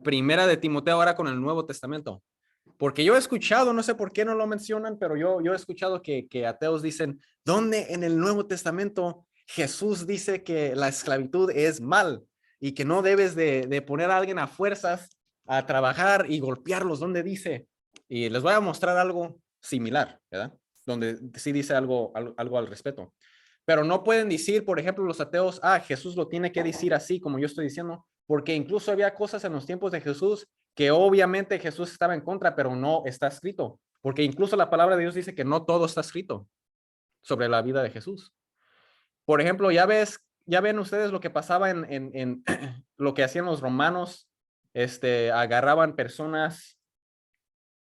Primera de Timoteo ahora con el Nuevo Testamento. Porque yo he escuchado, no sé por qué no lo mencionan, pero yo he escuchado que ateos dicen, ¿dónde en el Nuevo Testamento Jesús dice que la esclavitud es mal y que no debes de poner a alguien a fuerzas a trabajar y golpearlos? ¿Dónde dice? Y les voy a mostrar algo similar, ¿verdad? Donde sí dice algo al respecto. Pero no pueden decir, por ejemplo, los ateos, Jesús lo tiene que decir así como yo estoy diciendo, porque incluso había cosas en los tiempos de Jesús que obviamente Jesús estaba en contra, pero no está escrito, porque incluso la palabra de Dios dice que no todo está escrito sobre la vida de Jesús. Por ejemplo, ya ven ustedes lo que pasaba en lo que hacían los romanos, agarraban personas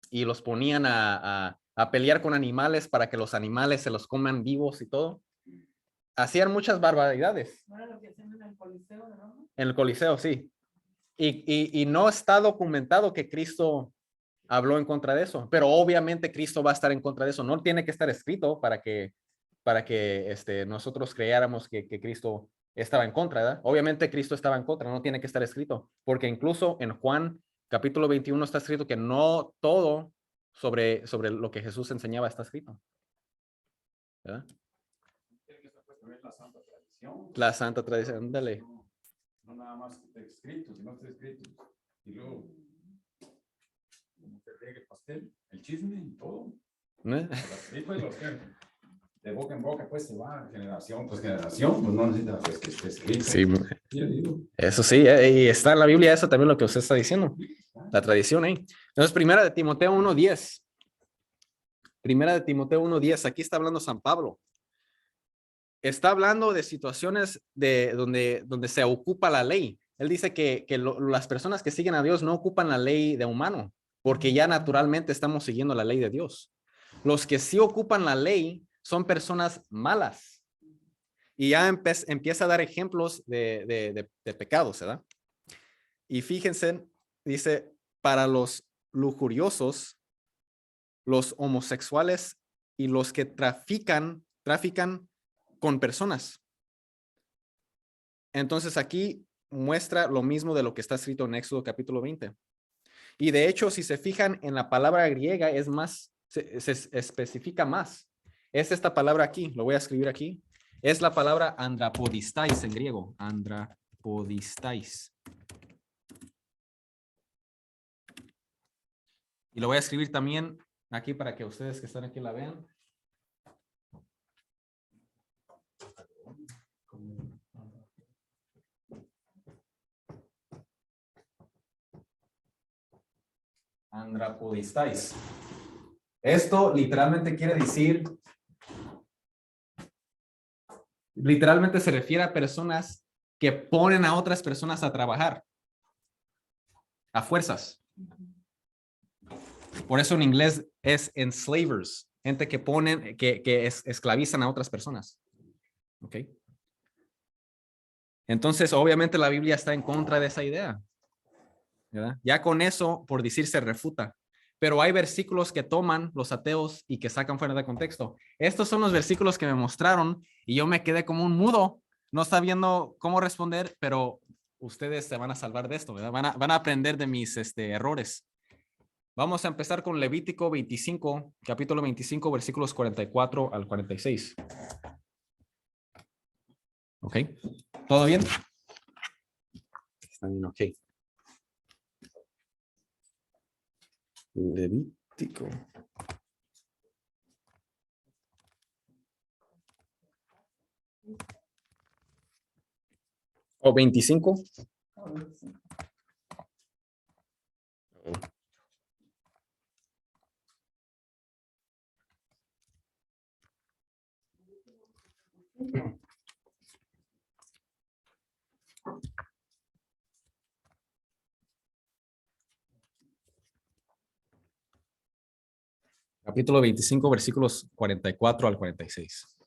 y los ponían a pelear con animales para que los animales se los coman vivos y todo. Hacían muchas barbaridades. ¿No era lo que hacían en el Coliseo de Roma? En el Coliseo, sí. Y no está documentado que Cristo habló en contra de eso, pero obviamente Cristo va a estar en contra de eso. No tiene que estar escrito para que nosotros creyéramos que Cristo estaba en contra, ¿verdad? Obviamente Cristo estaba en contra, no tiene que estar escrito, porque incluso en Juan capítulo 21 está escrito que no todo sobre lo que Jesús enseñaba está escrito, ¿verdad? La santa tradición, dale. No nada más escrito, sino está escrito. Y luego, como te riega el pastel, el chisme y todo. ¿No? Y pues los que de boca en boca, pues se va generación, pues no necesita pues, que esté escrito. Sí, Sí, eso sí, y está en la Biblia eso también lo que usted está diciendo, la tradición ahí. Entonces, Primera de Timoteo 1:10. Primera de Timoteo 1:10, aquí está hablando San Pablo. Está hablando de situaciones donde se ocupa la ley. Él dice que las personas que siguen a Dios no ocupan la ley de humano, porque ya naturalmente estamos siguiendo la ley de Dios. Los que sí ocupan la ley son personas malas. Y ya empieza a dar ejemplos de pecados, ¿verdad? Y fíjense, dice, para los lujuriosos, los homosexuales y los que trafican con personas. Entonces aquí muestra lo mismo de lo que está escrito en Éxodo capítulo 20. Y de hecho, si se fijan en la palabra griega, es más, se especifica más. Es esta palabra aquí, lo voy a escribir aquí. Es la palabra andrapodistais en griego. Andrapodistais. Y lo voy a escribir también aquí para que ustedes que están aquí la vean. Andrapodistais. Esto literalmente quiere decir, literalmente se refiere a personas que ponen a otras personas a trabajar a fuerzas. Por eso en inglés es enslavers, gente que ponen, que esclavizan a otras personas. ¿Ok? Entonces, obviamente la Biblia está en contra de esa idea, ¿verdad? Ya con eso, por decir, se refuta. Pero hay versículos que toman los ateos y que sacan fuera de contexto. Estos son los versículos que me mostraron y yo me quedé como un mudo, no sabiendo cómo responder, pero ustedes se van a salvar de esto, ¿verdad? Van a aprender de mis errores. Vamos a empezar con Levítico 25, capítulo 25, versículos 44 al 46. ¿Ok? ¿Todo bien? Está bien, ok. Levítico. ¿O 25? Capítulo 25, versículos 44 al 46.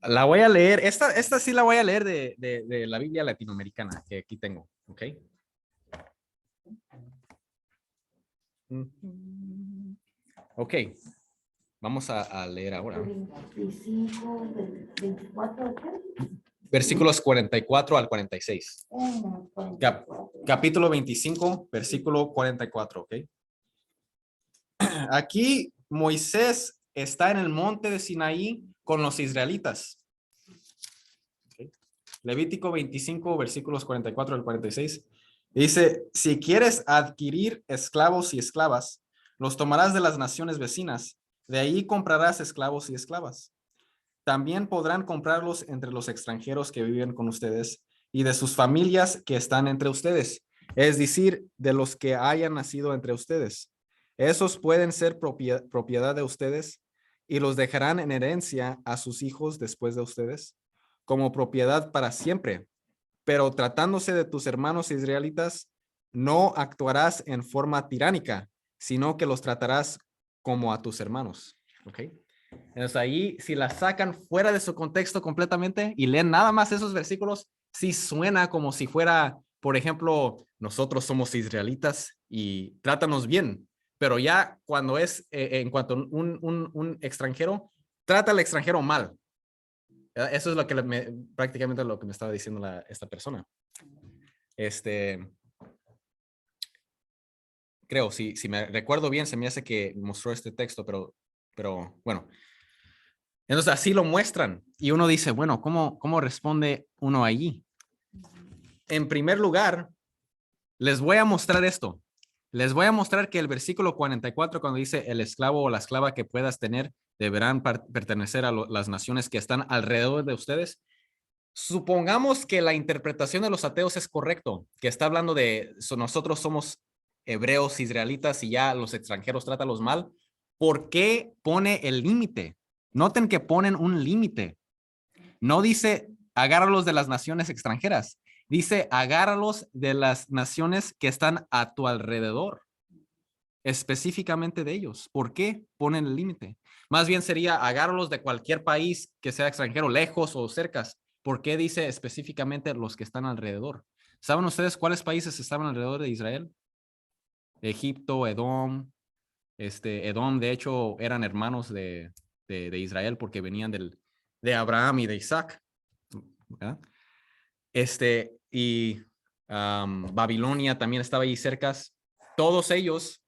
La voy a leer, esta sí la voy a leer de la Biblia latinoamericana que aquí tengo, ¿ok? Ok, vamos a leer ahora. 25, 24, ¿qué? Versículos 44 al 46. Capítulo 25, versículo 44, ¿ok? Aquí Moisés está en el monte de Sinaí con los israelitas. ¿Okay? Levítico 25, versículos 44 al 46. Dice, si quieres adquirir esclavos y esclavas, los tomarás de las naciones vecinas. De ahí comprarás esclavos y esclavas. También podrán comprarlos entre los extranjeros que viven con ustedes y de sus familias que están entre ustedes, es decir, de los que hayan nacido entre ustedes. Esos pueden ser propiedad de ustedes y los dejarán en herencia a sus hijos después de ustedes, como propiedad para siempre. Pero tratándose de tus hermanos israelitas, no actuarás en forma tiránica, sino que los tratarás como a tus hermanos. ¿Ok? Entonces ahí, si la sacan fuera de su contexto completamente y leen nada más esos versículos, sí suena como si fuera, por ejemplo, nosotros somos israelitas y trátanos bien, pero ya cuando es en cuanto a un extranjero, trata al extranjero mal. Eso es lo que prácticamente lo que me estaba diciendo esta persona. Creo, si me recuerdo bien, se me hace que mostró este texto, pero bueno. Entonces así lo muestran y uno dice, bueno, ¿cómo responde uno allí? En primer lugar, les voy a mostrar esto. Les voy a mostrar que el versículo 44, cuando dice el esclavo o la esclava que puedas tener, deberán pertenecer a las naciones que están alrededor de ustedes. Supongamos que la interpretación de los ateos es correcto, que está hablando de nosotros somos hebreos, israelitas y ya los extranjeros trátalos mal. ¿Por qué pone el límite? Noten que ponen un límite. No dice agárralos de las naciones extranjeras. Dice agárralos de las naciones que están a tu alrededor. específicamente de ellos. ¿Por qué ponen el límite? Más bien sería agárralos de cualquier país que sea extranjero, lejos o cercas. ¿Por qué dice específicamente los que están alrededor? ¿Saben ustedes cuáles países estaban alrededor de Israel? Egipto, Edom. Edom, de hecho, eran hermanos de Israel porque venían de Abraham y de Isaac. ¿Verdad? Y Babilonia también estaba ahí cerca. Todos ellos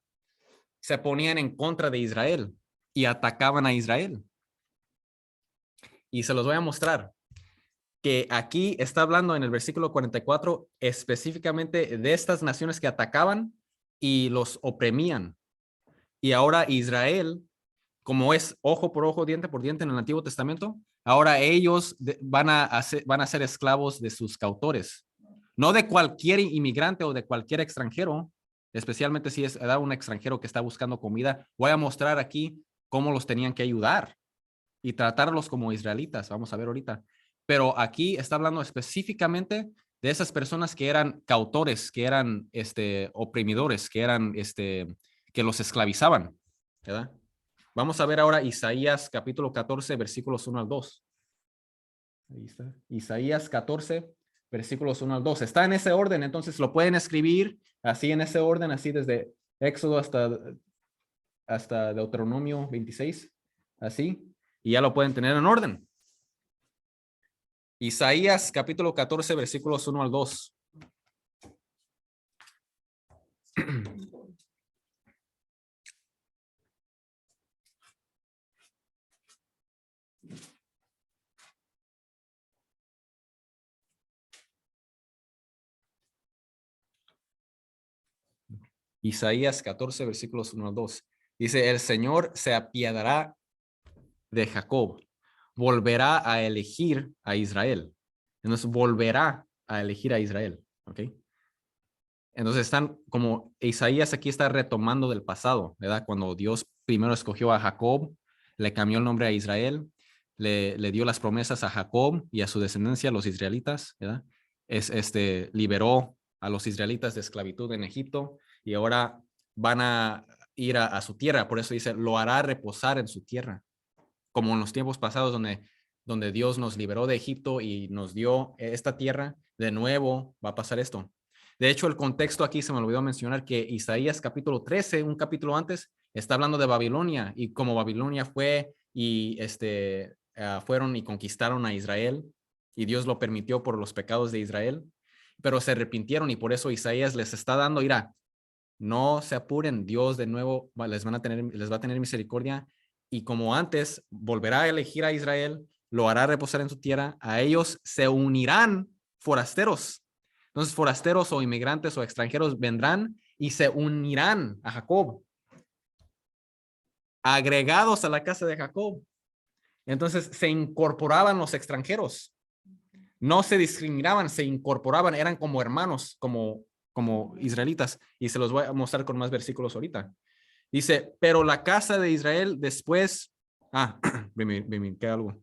se ponían en contra de Israel y atacaban a Israel. Y se los voy a mostrar que aquí está hablando en el versículo 44 específicamente de estas naciones que atacaban y los oprimían. Y ahora Israel, como es ojo por ojo, diente por diente en el Antiguo Testamento, ahora ellos van a ser esclavos de sus cautores. No de cualquier inmigrante o de cualquier extranjero, especialmente si es un extranjero que está buscando comida. Voy a mostrar aquí cómo los tenían que ayudar y tratarlos como israelitas. Vamos a ver ahorita. Pero aquí está hablando específicamente de esas personas que eran cautores, que eran oprimidores, que eran que los esclavizaban, ¿verdad? Vamos a ver ahora Isaías capítulo 14, versículos 1 al 2. Ahí está. Isaías 14, versículos 1 al 2. Está en ese orden, entonces lo pueden escribir así en ese orden, así desde Éxodo hasta Deuteronomio 26, así, y ya lo pueden tener en orden. Isaías capítulo 14, versículos 1 al 2. Isaías 14, versículos 1 al 2. Dice, el Señor se apiadará de Jacob, volverá a elegir a Israel. Entonces, volverá a elegir a Israel. ¿Ok? Entonces, están como Isaías aquí está retomando del pasado, ¿verdad? Cuando Dios primero escogió a Jacob, le cambió el nombre a Israel, le dio las promesas a Jacob y a su descendencia, los israelitas, ¿verdad? Liberó a los israelitas de esclavitud en Egipto y ahora van a ir a su tierra. Por eso dice, lo hará reposar en su tierra. Como en los tiempos pasados donde Dios nos liberó de Egipto y nos dio esta tierra, de nuevo va a pasar esto. De hecho, el contexto aquí se me olvidó mencionar que Isaías capítulo 13, un capítulo antes, está hablando de Babilonia y como Babilonia fue y fueron y conquistaron a Israel y Dios lo permitió por los pecados de Israel, pero se arrepintieron y por eso Isaías les está dando, mira, no se apuren, Dios de nuevo les va a tener misericordia y como antes volverá a elegir a Israel, lo hará reposar en su tierra, a ellos se unirán forasteros. Entonces forasteros o inmigrantes o extranjeros vendrán y se unirán a Jacob, agregados a la casa de Jacob. Entonces se incorporaban los extranjeros, no se discriminaban, se incorporaban, eran como hermanos, como israelitas, y se los voy a mostrar con más versículos ahorita. Dice, pero la casa de Israel después, queda algo.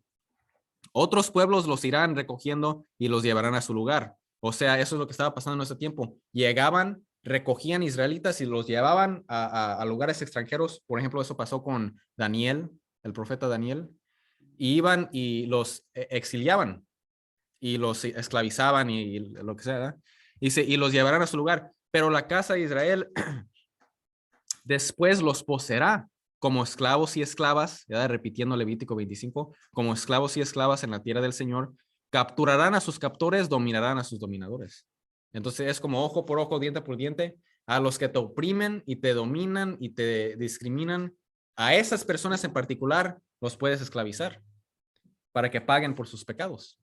Otros pueblos los irán recogiendo y los llevarán a su lugar. O sea, eso es lo que estaba pasando en ese tiempo. Llegaban, recogían israelitas y los llevaban a lugares extranjeros. Por ejemplo, eso pasó con Daniel, el profeta Daniel. Y iban y los exiliaban y los esclavizaban y lo que sea, ¿verdad? Dice, y los llevarán a su lugar. Pero la casa de Israel después los poseerá como esclavos y esclavas, ya repitiendo Levítico 25, como esclavos y esclavas en la tierra del Señor, capturarán a sus captores, dominarán a sus dominadores. Entonces es como ojo por ojo, diente por diente, a los que te oprimen y te dominan y te discriminan, a esas personas en particular los puedes esclavizar para que paguen por sus pecados.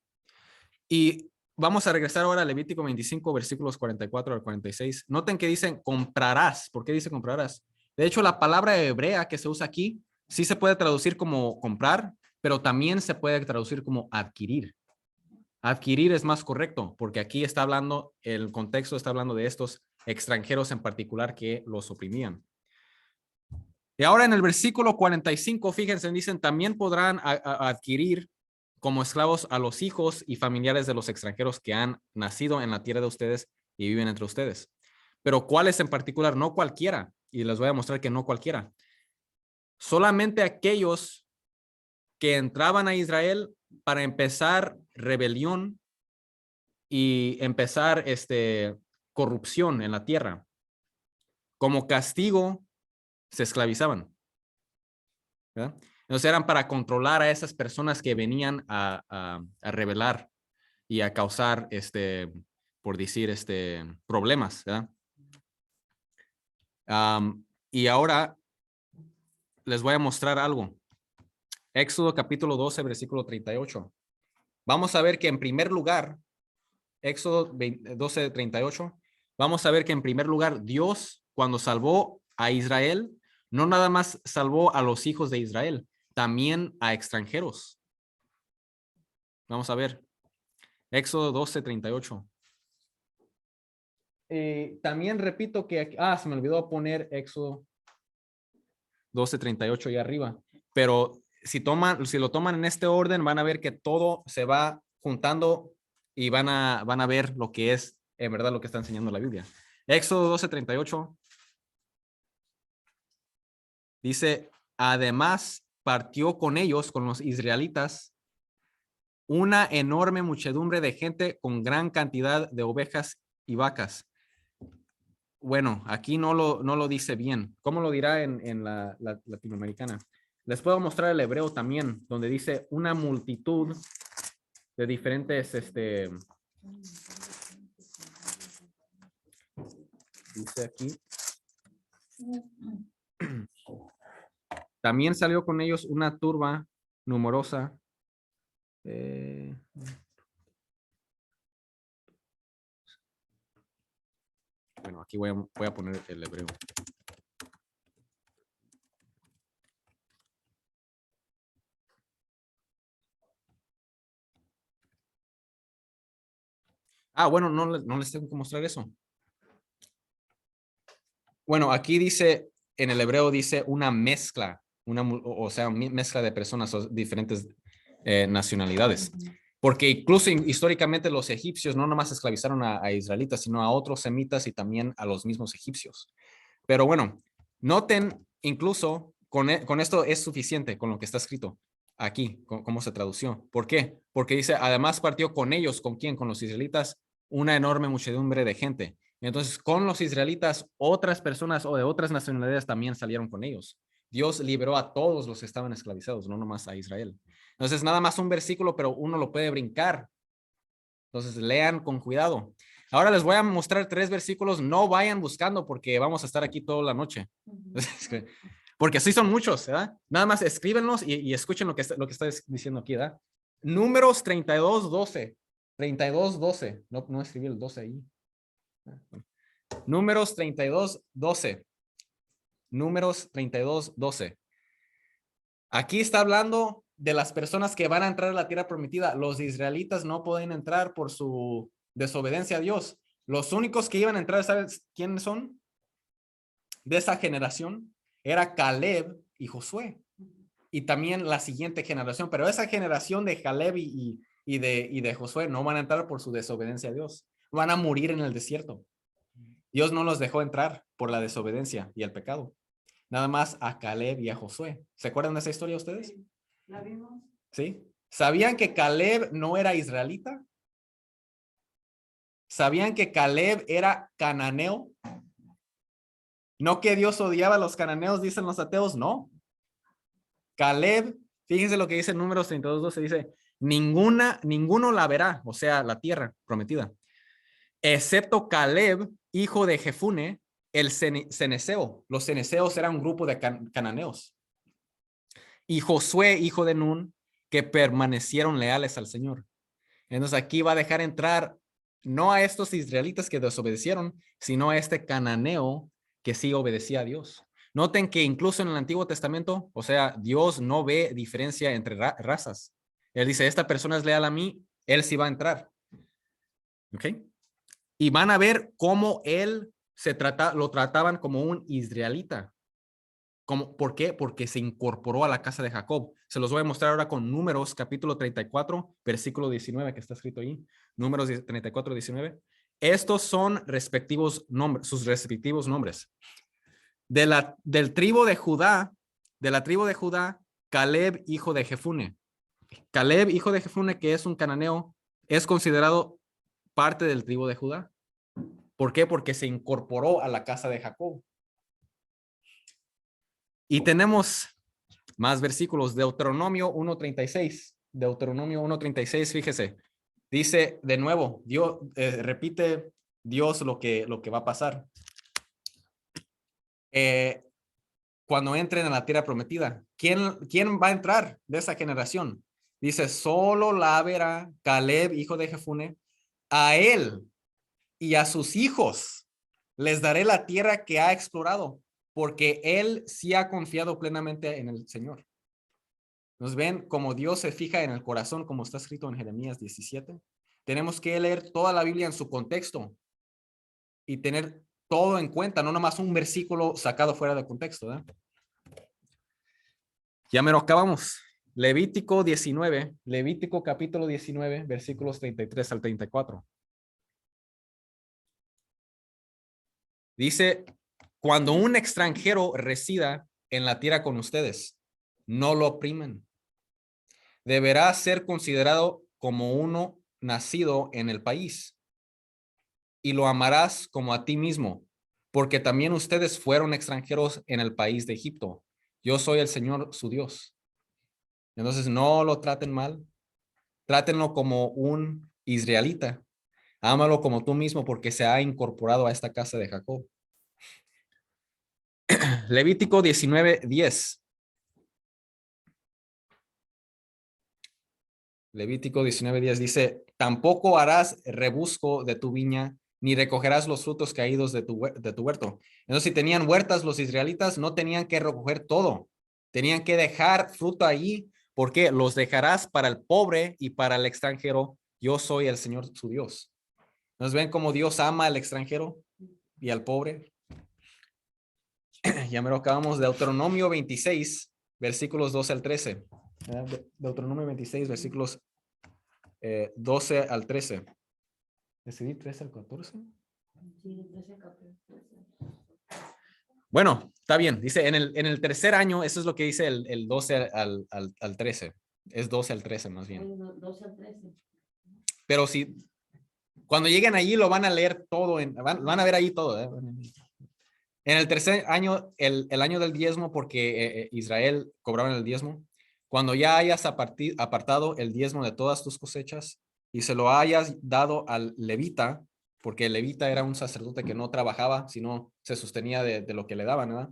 Y vamos a regresar ahora a Levítico 25, versículos 44 al 46. Noten que dicen comprarás. ¿Por qué dice comprarás? De hecho, la palabra hebrea que se usa aquí sí se puede traducir como comprar, pero también se puede traducir como adquirir. Adquirir es más correcto, porque aquí está hablando, el contexto está hablando de estos extranjeros en particular que los oprimían. Y ahora en el versículo 45, fíjense, dicen, también podrán adquirir como esclavos a los hijos y familiares de los extranjeros que han nacido en la tierra de ustedes y viven entre ustedes. Pero ¿cuáles en particular? No cualquiera, Y les voy a mostrar que no cualquiera. Solamente aquellos que entraban a Israel para empezar rebelión y empezar corrupción en la tierra. Como castigo, se esclavizaban, ¿verdad? Entonces eran para controlar a esas personas que venían a rebelar y a causar, por decir, problemas, ¿verdad? Y ahora les voy a mostrar algo. Éxodo capítulo 12, versículo 38. Vamos a ver que en primer lugar, Éxodo 12, 38, vamos a ver que en primer lugar Dios, cuando salvó a Israel, no nada más salvó a los hijos de Israel, también a extranjeros. Vamos a ver. Éxodo 12, 38. También repito que, se me olvidó poner Éxodo 12, 38 ahí arriba, pero si lo toman en este orden, van a ver que todo se va juntando y van a ver lo que es en verdad lo que está enseñando la Biblia. Éxodo 12, 38 dice, además partió con ellos, con los israelitas, una enorme muchedumbre de gente con gran cantidad de ovejas y vacas. Bueno, aquí no lo dice bien. ¿Cómo lo dirá en la latinoamericana? Les puedo mostrar el hebreo también, donde dice una multitud de diferentes, dice aquí. También salió con ellos una turba numerosa. Bueno, aquí voy a poner el hebreo. Bueno, no les tengo que mostrar eso. Bueno, aquí dice, en el hebreo dice una mezcla, o sea, mezcla de personas o diferentes nacionalidades. Porque incluso históricamente los egipcios no nomás esclavizaron a israelitas, sino a otros semitas y también a los mismos egipcios. Pero bueno, noten, incluso con esto es suficiente con lo que está escrito aquí, cómo se tradució. ¿Por qué? Porque dice, además partió con ellos, ¿con quién? Con los israelitas, una enorme muchedumbre de gente. Entonces, con los israelitas, otras personas o de otras nacionalidades también salieron con ellos. Dios liberó a todos los que estaban esclavizados, no nomás a Israel. Entonces, nada más un versículo, pero uno lo puede brincar. Entonces, lean con cuidado. Ahora les voy a mostrar 3 versículos. No vayan buscando porque vamos a estar aquí toda la noche. Porque así son muchos, ¿verdad? Nada más escríbenlos y escuchen lo que está diciendo aquí, ¿verdad? Números 32, 12. 32, 12. No escribí el 12 ahí. Números 32, 12. Números 32, 12. Aquí está hablando de las personas que van a entrar a la tierra prometida. Los israelitas no pueden entrar por su desobediencia a Dios. Los únicos que iban a entrar, ¿sabes quiénes son? De esa generación era Caleb y Josué. Y también la siguiente generación. Pero esa generación de Caleb y de Josué no van a entrar por su desobediencia a Dios. Van a morir en el desierto. Dios no los dejó entrar por la desobediencia y el pecado. Nada más a Caleb y a Josué. ¿Se acuerdan de esa historia ustedes? Sí, ¿la vimos? ¿Sí? ¿Sabían que Caleb no era israelita? ¿Sabían que Caleb era cananeo? No que Dios odiaba a los cananeos, dicen los ateos, no. Caleb, fíjense lo que dice en Números 32:12, dice, ninguno la verá, o sea, la tierra prometida, excepto Caleb, hijo de Jefune, el ceneseo. Los ceneseos eran un grupo de cananeos. Y Josué, hijo de Nun, que permanecieron leales al Señor. Entonces aquí va a dejar entrar no a estos israelitas que desobedecieron, sino a este cananeo que sí obedecía a Dios. Noten que incluso en el Antiguo Testamento, o sea, Dios no ve diferencia entre razas. Él dice, esta persona es leal a mí, él sí va a entrar. ¿Ok? Y van a ver cómo él lo trataban como un israelita. ¿Por qué? Porque se incorporó a la casa de Jacob. Se los voy a mostrar ahora con Números, capítulo 34, versículo 19, que está escrito ahí. Números 34, 19. Estos son sus respectivos nombres. Del tribu de Judá, de la tribu de Judá, Caleb, hijo de Jefune. Caleb, hijo de Jefune, que es un cananeo, es considerado parte del tribu de Judá. ¿Por qué? Porque se incorporó a la casa de Jacob. Y tenemos más versículos. Deuteronomio 1:36. Deuteronomio 1:36, fíjese. Dice de nuevo, Dios repite Dios lo que va a pasar. Cuando entren a la tierra prometida, ¿quién va a entrar de esa generación? Dice, solo la verá Caleb, hijo de Jefune, a él y a sus hijos les daré la tierra que ha explorado, porque él sí ha confiado plenamente en el Señor. ¿Nos ven como Dios se fija en el corazón, como está escrito en Jeremías 17? Tenemos que leer toda la Biblia en su contexto y tener todo en cuenta, no nomás un versículo sacado fuera de contexto, ¿verdad? Ya me lo acabamos. Levítico 19, Levítico capítulo 19, versículos 33 al 34. Dice, cuando un extranjero resida en la tierra con ustedes, no lo opriman. Deberá ser considerado como uno nacido en el país y lo amarás como a ti mismo, porque también ustedes fueron extranjeros en el país de Egipto. Yo soy el Señor su Dios. Entonces no lo traten mal, trátenlo como un israelita. Ámalo como tú mismo porque se ha incorporado a esta casa de Jacob. Levítico 19:10. Levítico 19:10 dice, tampoco harás rebusco de tu viña, ni recogerás los frutos caídos de tu huerto. Entonces, si tenían huertas los israelitas, no tenían que recoger todo. Tenían que dejar fruto allí, porque los dejarás para el pobre y para el extranjero. Yo soy el Señor su Dios. ¿Nos ven cómo Dios ama al extranjero y al pobre? Ya me lo acabamos. Deuteronomio 26, versículos 12 al 13. Deuteronomio 26, versículos 12 al 13. ¿Decidí 13 al 14? Sí, 13, 14. Bueno, está bien. Dice en el tercer año, eso es lo que dice el 12 al 13. Es 12 al 13 más bien. 12 al 13. Pero si cuando lleguen allí lo van a leer todo, van a ver ahí todo. En el tercer año, el año del diezmo, porque Israel cobraba el diezmo, cuando ya hayas apartado el diezmo de todas tus cosechas y se lo hayas dado al levita, porque el levita era un sacerdote que no trabajaba, sino se sostenía de lo que le daban, ¿verdad?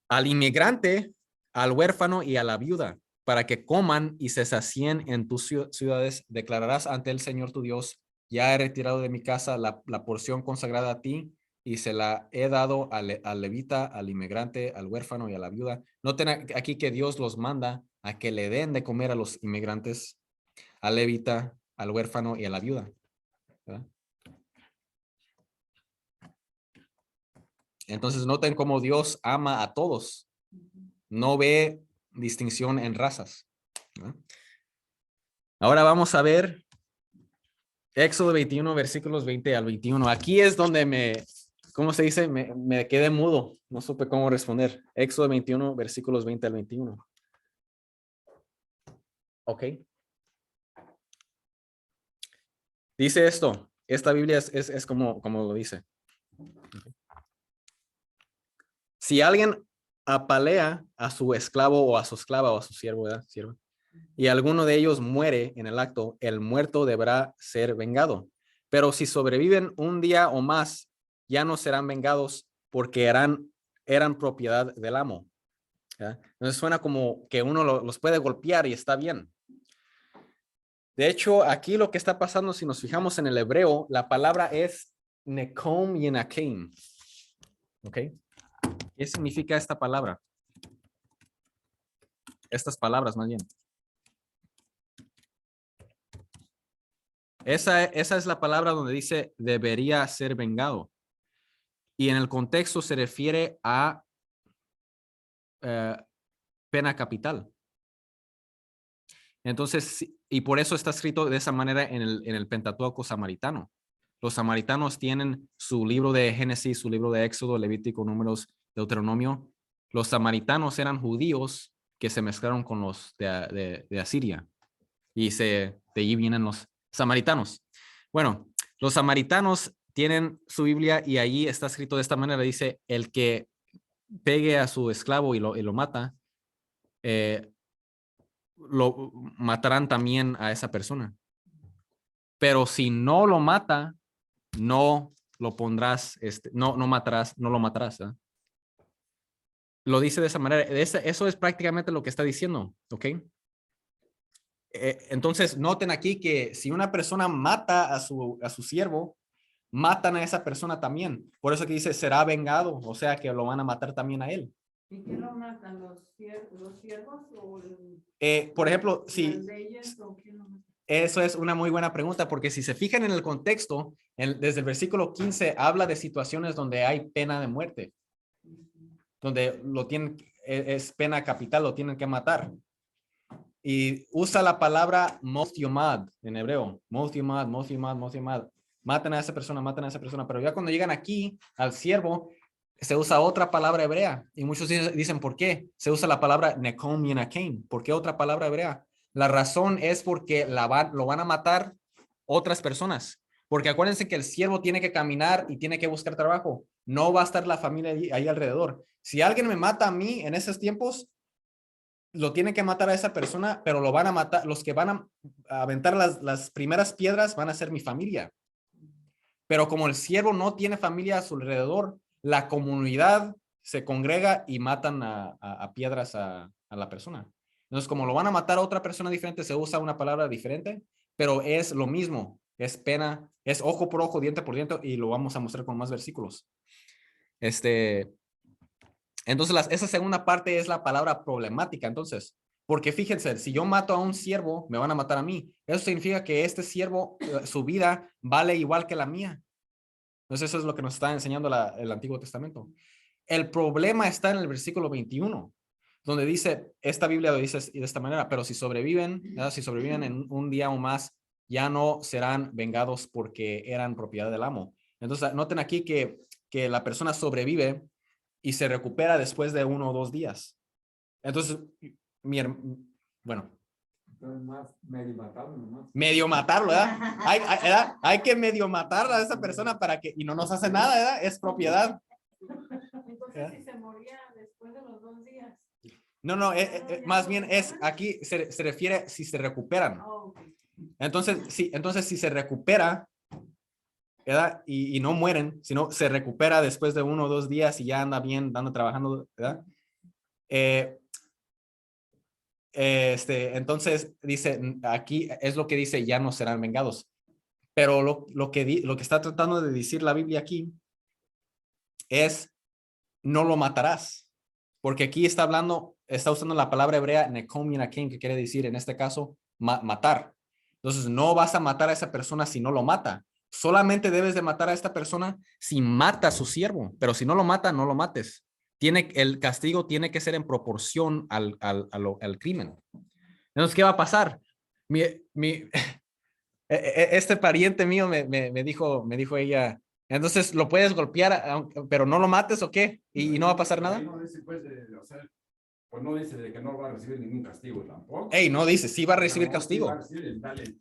Al inmigrante, al huérfano y a la viuda, para que coman y se sacien en tus ciudades, declararás ante el Señor tu Dios, ya he retirado de mi casa la porción consagrada a ti, y se la he dado al levita, al inmigrante, al huérfano y a la viuda. Noten aquí que Dios los manda a que le den de comer a los inmigrantes, al levita, al huérfano y a la viuda, ¿verdad? Entonces noten cómo Dios ama a todos. No ve distinción en razas, ¿verdad? Ahora vamos a ver Éxodo 21, versículos 20 al 21. Aquí es donde ¿cómo se dice? Me quedé mudo. No supe cómo responder. Éxodo 21, versículos 20 al 21. Ok. Dice esto. Esta Biblia es como lo dice. Okay. Si alguien apalea a su esclavo o a su esclava o a su siervo, ¿verdad? Sierva, y alguno de ellos muere en el acto, el muerto deberá ser vengado. Pero si sobreviven un día o más, ya no serán vengados porque eran propiedad del amo. ¿Ya? Entonces suena como que uno los puede golpear y está bien. De hecho, aquí lo que está pasando, si nos fijamos en el hebreo, la palabra es nekom y enakim. ¿Ok? ¿Qué significa esta palabra? Estas palabras, más bien. Esa es la palabra donde dice debería ser vengado. Y en el contexto se refiere a pena capital. Entonces, y por eso está escrito de esa manera en el Pentateuco samaritano. Los samaritanos tienen su libro de Génesis, su libro de Éxodo, Levítico, Números, Deuteronomio, los samaritanos eran judíos que se mezclaron con los de Asiria. Y de allí vienen los samaritanos. Bueno, los samaritanos tienen su Biblia y allí está escrito de esta manera. Dice, el que pegue a su esclavo y lo mata, lo matarán también a esa persona. Pero si no lo mata, no lo pondrás, no lo matarás. ¿Eh? Lo dice de esa manera. Eso es prácticamente lo que está diciendo, ¿ok? Entonces, noten aquí que si una persona mata a su siervo, matan a esa persona también. Por eso que dice, será vengado, o sea que lo van a matar también a él. ¿Y quién lo matan? ¿Los siervos o Por ejemplo, las si leyes o quién lo mata? eso es una muy buena pregunta, porque si se fijan en el contexto, desde el versículo 15 habla de situaciones donde hay pena de muerte, donde es pena capital, lo tienen que matar. Y usa la palabra mot yomad en hebreo. Mot yomad. Matan a esa persona. Pero ya cuando llegan aquí al siervo, se usa otra palabra hebrea. Y muchos dicen, ¿por qué? Se usa la palabra nekom yenakein. ¿Por qué otra palabra hebrea? La razón es porque lo van a matar otras personas. Porque acuérdense que el siervo tiene que caminar y tiene que buscar trabajo. No va a estar la familia ahí alrededor. Si alguien me mata a mí en esos tiempos, lo tiene que matar a esa persona, pero lo van a matar. Los que van a aventar las primeras piedras van a ser mi familia. Pero como el siervo no tiene familia a su alrededor, la comunidad se congrega y matan a piedras a la persona. Entonces, como lo van a matar a otra persona diferente, se usa una palabra diferente, pero es lo mismo. Es pena, es ojo por ojo, diente por diente, y lo vamos a mostrar con más versículos. Entonces, esa segunda parte es la palabra problemática. Entonces, porque fíjense, si yo mato a un siervo, me van a matar a mí. Eso significa que este siervo, su vida vale igual que la mía. Entonces, eso es lo que nos está enseñando el Antiguo Testamento. El problema está en el versículo 21, donde dice, esta Biblia lo dice de esta manera, pero si sobreviven en un día o más, ya no serán vengados porque eran propiedad del amo. Entonces, noten aquí que la persona sobrevive y se recupera después de 1 o 2 días. Entonces, bueno. Medio matarlo, ¿verdad? Hay que medio matar a esa persona para que, y no nos hace nada, ¿verdad? Es propiedad. Entonces, si se moría después de los 2 días. No, más bien aquí se refiere si se recuperan. Oh, okay. Entonces si se recupera, ¿verdad? Y no mueren, sino se recupera después de 1 o 2 días y ya anda bien, anda trabajando, ¿verdad? Entonces dice, aquí es lo que dice, ya no serán vengados. Pero lo que está tratando de decir la Biblia aquí es, no lo matarás. Porque aquí está usando la palabra hebrea nekom yenakein, que quiere decir en este caso matar. Entonces no vas a matar a esa persona si no lo mata. Solamente debes de matar a esta persona si mata a su siervo, pero si no lo mata, no lo mates. El castigo tiene que ser en proporción al crimen. Entonces, ¿qué va a pasar? Este pariente mío me dijo ella, entonces lo puedes golpear, pero no lo mates o qué, y no va a pasar nada. No dice, pues no dice de que no va a recibir ningún castigo tampoco. No dice, sí va a recibir castigo. Sí va a recibir, dale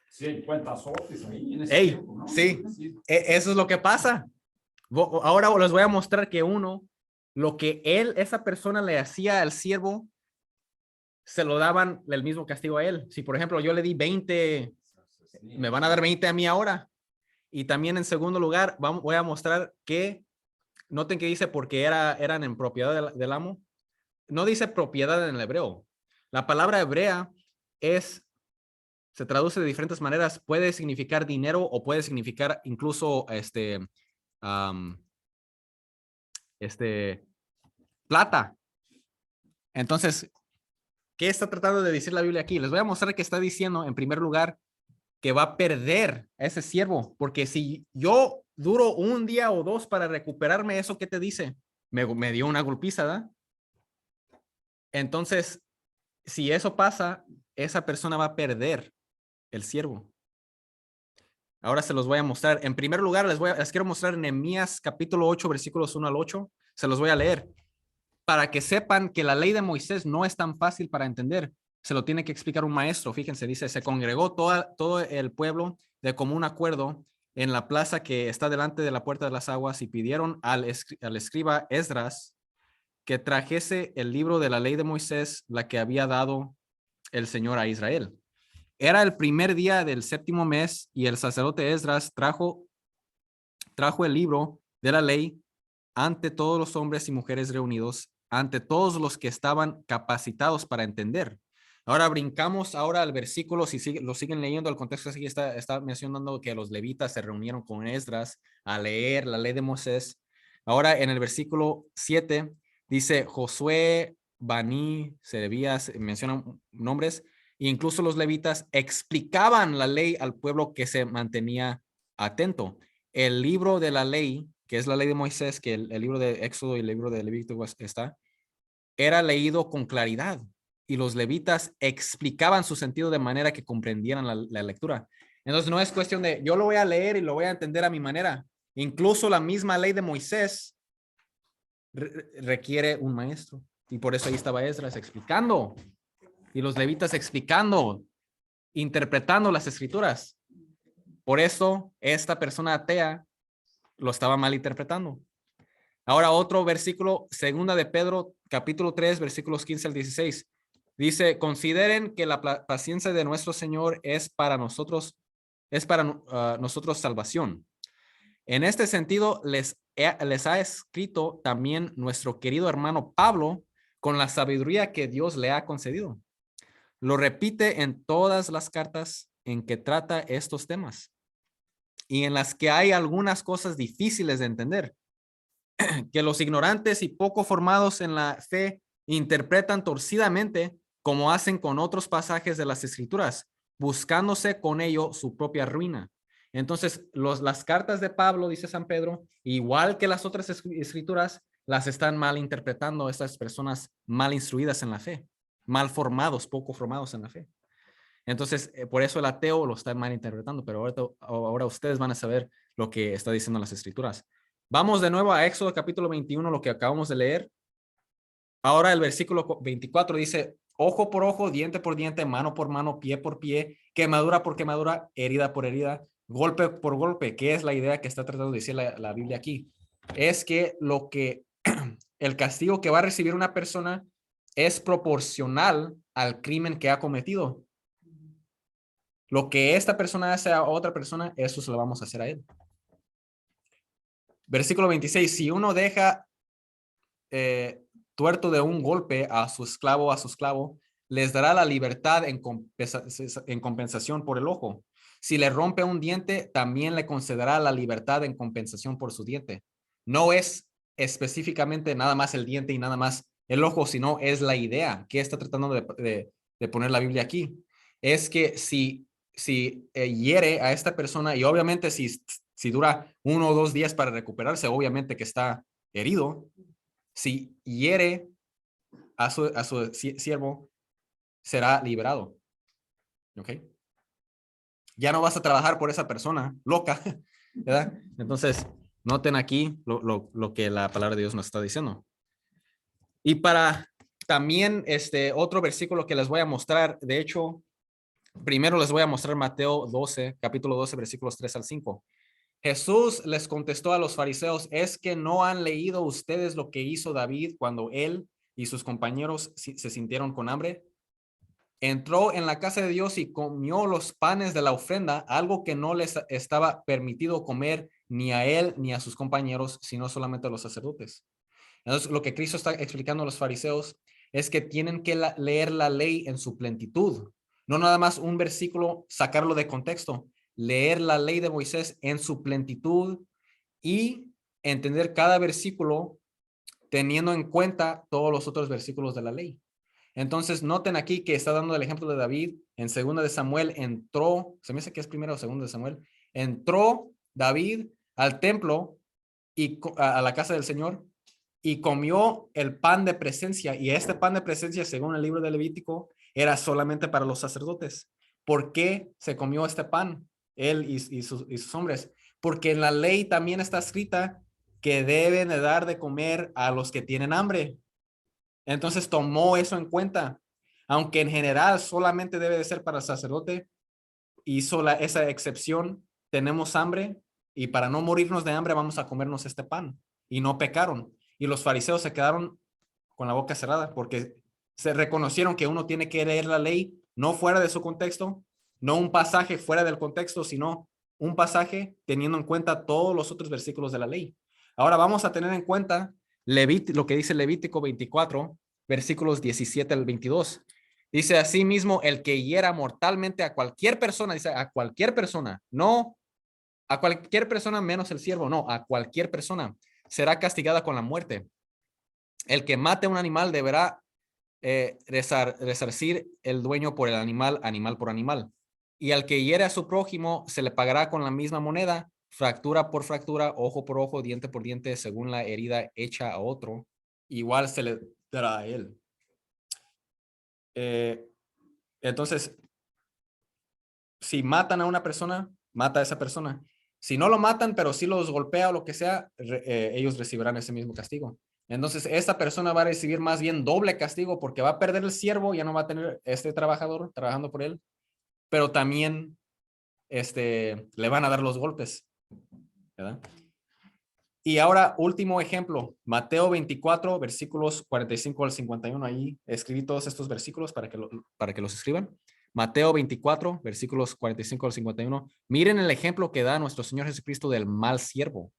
50 azotes ahí en ese tiempo, ¿no? Sí, eso es lo que pasa. Ahora les voy a mostrar que lo que esa persona le hacía al siervo, se lo daban el mismo castigo a él. Si por ejemplo yo le di 20, me van a dar 20 a mí ahora. Y también en segundo lugar, voy a mostrar que, noten que dice porque eran en propiedad del amo. No dice propiedad en el hebreo. La palabra hebrea se traduce de diferentes maneras. Puede significar dinero o puede significar incluso plata. Entonces, ¿qué está tratando de decir la Biblia aquí? Les voy a mostrar que está diciendo en primer lugar que va a perder a ese siervo, porque si yo duro 1 día o 2 para recuperarme, ¿eso qué te dice? Me dio una golpiza, ¿verdad? Entonces, si eso pasa, esa persona va a perder el siervo. Ahora se los voy a mostrar. En primer lugar, les quiero mostrar en Nehemías capítulo 8, versículos 1 al 8. Se los voy a leer para que sepan que la ley de Moisés no es tan fácil para entender. Se lo tiene que explicar un maestro. Fíjense, dice, se congregó todo el pueblo de común acuerdo en la plaza que está delante de la puerta de las aguas y pidieron al escriba Esdras que trajese el libro de la ley de Moisés, la que había dado el Señor a Israel. Era el primer día del séptimo mes y el sacerdote Esdras trajo el libro de la ley ante todos los hombres y mujeres reunidos, ante todos los que estaban capacitados para entender. Ahora brincamos ahora al versículo, si lo siguen leyendo, el contexto así está mencionando que los levitas se reunieron con Esdras a leer la ley de Moisés. Ahora en el versículo 7 dice Josué, Bani, Serebías, mencionan nombres, e incluso los levitas explicaban la ley al pueblo que se mantenía atento. El libro de la ley, que es la ley de Moisés, que el libro de Éxodo y el libro de Levítico era leído con claridad y los levitas explicaban su sentido de manera que comprendieran la lectura. Entonces no es cuestión de yo lo voy a leer y lo voy a entender a mi manera. Incluso la misma ley de Moisés requiere un maestro y por eso ahí estaba Esdras explicando y los levitas explicando, interpretando las escrituras. Por eso esta persona atea lo estaba mal interpretando. Ahora otro versículo, segunda de Pedro, capítulo 3, versículos 15 al 16. Dice, consideren que la paciencia de nuestro Señor es para nosotros salvación. En este sentido, les ha escrito también nuestro querido hermano Pablo con la sabiduría que Dios le ha concedido. Lo repite en todas las cartas en que trata estos temas y en las que hay algunas cosas difíciles de entender, que los ignorantes y poco formados en la fe interpretan torcidamente como hacen con otros pasajes de las Escrituras, buscándose con ello su propia ruina. Entonces, las cartas de Pablo, dice San Pedro, igual que las otras escrituras, las están mal interpretando estas personas mal instruidas en la fe, mal formados, poco formados en la fe. Entonces, por eso el ateo lo está mal interpretando, pero ahora ustedes van a saber lo que está diciendo las escrituras. Vamos de nuevo a Éxodo capítulo 21, lo que acabamos de leer. Ahora el versículo 24 dice, ojo por ojo, diente por diente, mano por mano, pie por pie, quemadura por quemadura, herida por herida, golpe por golpe. ¿Qué es la idea que está tratando de decir la Biblia aquí? Es que el castigo que va a recibir una persona es proporcional al crimen que ha cometido. Lo que esta persona hace a otra persona, eso se lo vamos a hacer a él. Versículo 26, si uno deja tuerto de un golpe a su esclavo, les dará la libertad en compensación por el ojo. Si le rompe un diente, también le concederá la libertad en compensación por su diente. No es específicamente nada más el diente y nada más el ojo, sino es la idea que está tratando de poner la Biblia aquí. Es que si hiere a esta persona y obviamente si dura 1 o 2 días para recuperarse, obviamente que está herido. Si hiere a su siervo, será liberado. ¿Ok? Ya no vas a trabajar por esa persona loca, ¿verdad? Entonces, noten aquí lo que la palabra de Dios nos está diciendo. Y para también otro versículo que les voy a mostrar, de hecho, primero les voy a mostrar Mateo 12, capítulo 12, versículos 3 al 5. Jesús les contestó a los fariseos, ¿es que no han leído ustedes lo que hizo David cuando él y sus compañeros se sintieron con hambre? Entró en la casa de Dios y comió los panes de la ofrenda, algo que no les estaba permitido comer ni a él ni a sus compañeros, sino solamente a los sacerdotes. Entonces, lo que Cristo está explicando a los fariseos es que tienen que leer la ley en su plenitud. No nada más un versículo, sacarlo de contexto. Leer la ley de Moisés en su plenitud y entender cada versículo teniendo en cuenta todos los otros versículos de la ley. Entonces, noten aquí que está dando el ejemplo de David. En 2 de Samuel entró, se me hace que es 1 o 2 de Samuel, entró David al templo y a la casa del Señor y comió el pan de presencia. Y este pan de presencia, según el libro de Levítico, era solamente para los sacerdotes. ¿Por qué se comió este pan? Él y sus hombres. Porque en la ley también está escrita que deben de dar de comer a los que tienen hambre. Entonces tomó eso en cuenta. Aunque en general solamente debe de ser para el sacerdote, hizo esa excepción. Tenemos hambre y para no morirnos de hambre vamos a comernos este pan. Y no pecaron. Y los fariseos se quedaron con la boca cerrada porque se reconocieron que uno tiene que leer la ley no fuera de su contexto, no un pasaje fuera del contexto, sino un pasaje teniendo en cuenta todos los otros versículos de la ley. Ahora vamos a tener en cuenta lo que dice Levítico 24, versículos 17 al 22. Dice asimismo, el que hiera mortalmente a cualquier persona, dice a cualquier persona, no a cualquier persona menos el siervo, no, a cualquier persona, será castigada con la muerte. El que mate a un animal deberá resarcir el dueño por el animal, animal por animal. Y al que hiere a su prójimo se le pagará con la misma moneda, fractura por fractura, ojo por ojo, diente por diente, según la herida hecha a otro, igual se le dará a él. Entonces, si matan a una persona, mata a esa persona. Si no lo matan, pero si los golpea o lo que sea, ellos recibirán ese mismo castigo. Entonces, esta persona va a recibir más bien doble castigo porque va a perder el siervo, ya no va a tener este trabajador trabajando por él, pero también le van a dar los golpes, ¿verdad? Y ahora, último ejemplo, Mateo 24, versículos 45 al 51. Ahí escribí todos estos versículos para que los escriban. Mateo 24, versículos 45 al 51. Miren el ejemplo que da nuestro Señor Jesucristo del mal siervo.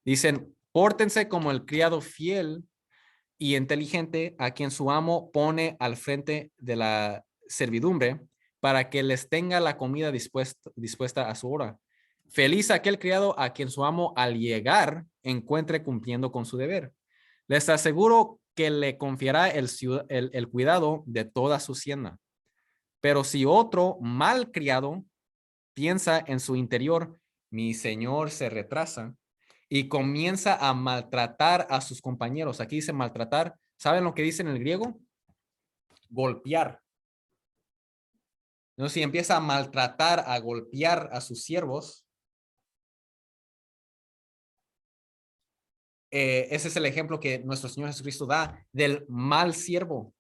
Dicen, pórtense como el criado fiel y inteligente a quien su amo pone al frente de la servidumbre para que les tenga la comida dispuesta a su hora. Feliz aquel criado a quien su amo al llegar encuentre cumpliendo con su deber. Les aseguro que le confiará el cuidado de toda su hacienda. Pero si otro mal criado piensa en su interior, mi señor se retrasa y comienza a maltratar a sus compañeros. Aquí dice maltratar. ¿Saben lo que dice en el griego? Golpear. Entonces, si empieza a maltratar, a golpear a sus siervos, ese es el ejemplo que nuestro Señor Jesucristo da del mal siervo.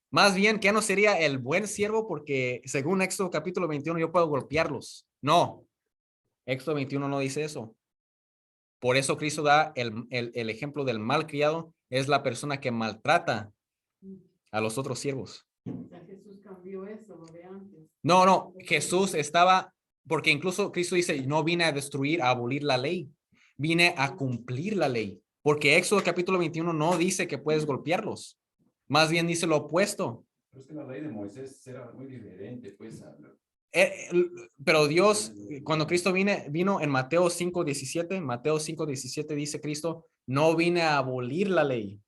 Más bien, ¿qué no sería el buen siervo? Porque según Éxodo capítulo 21, yo puedo golpearlos. No, Éxodo 21 no dice eso. Por eso Cristo da el ejemplo del mal criado, es la persona que maltrata a los otros siervos. O sea, Jesús cambió eso, lo de antes. No, Jesús estaba, porque incluso Cristo dice, no vine a destruir, a abolir la ley, vine a cumplir la ley. Porque Éxodo capítulo 21 no dice que puedes golpearlos, más bien dice lo opuesto. Pero es que la ley de Moisés era muy diferente, pues. Pero Dios, cuando Cristo vino en Mateo 5:17, dice Cristo, no vine a abolir la ley,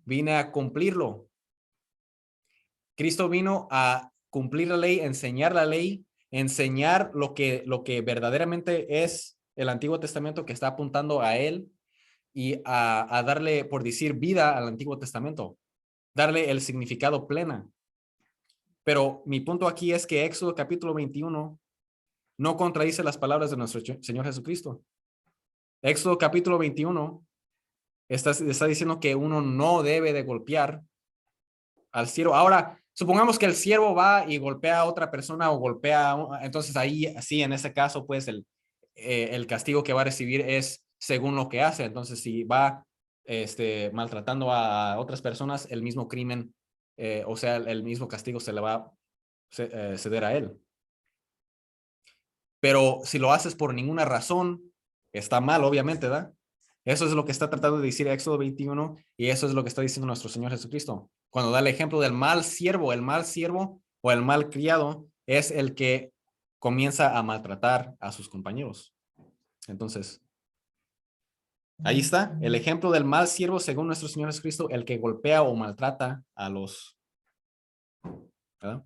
vine a cumplirlo. Cristo vino a cumplir la ley, enseñar la ley, enseñar lo que verdaderamente es el Antiguo Testamento que está apuntando a él y a darle, por decir, vida al Antiguo Testamento, darle el significado plena. Pero mi punto aquí es que Éxodo capítulo 21 no contradice las palabras de nuestro Señor Jesucristo. Éxodo capítulo 21 está diciendo que uno no debe de golpear al siervo. Ahora, supongamos que el siervo va y golpea a otra persona o golpea, entonces ahí, sí, en ese caso, pues el castigo que va a recibir es según lo que hace. Entonces, si va maltratando a otras personas, el mismo crimen, o sea, el mismo castigo se le va a ceder a él. Pero si lo haces por ninguna razón, está mal, obviamente, ¿verdad? Eso es lo que está tratando de decir Éxodo 21 y eso es lo que está diciendo nuestro Señor Jesucristo. Cuando da el ejemplo del mal siervo o el mal criado es el que comienza a maltratar a sus compañeros. Entonces, ahí está el ejemplo del mal siervo según nuestro Señor Jesucristo, el que golpea o maltrata a los, ¿verdad?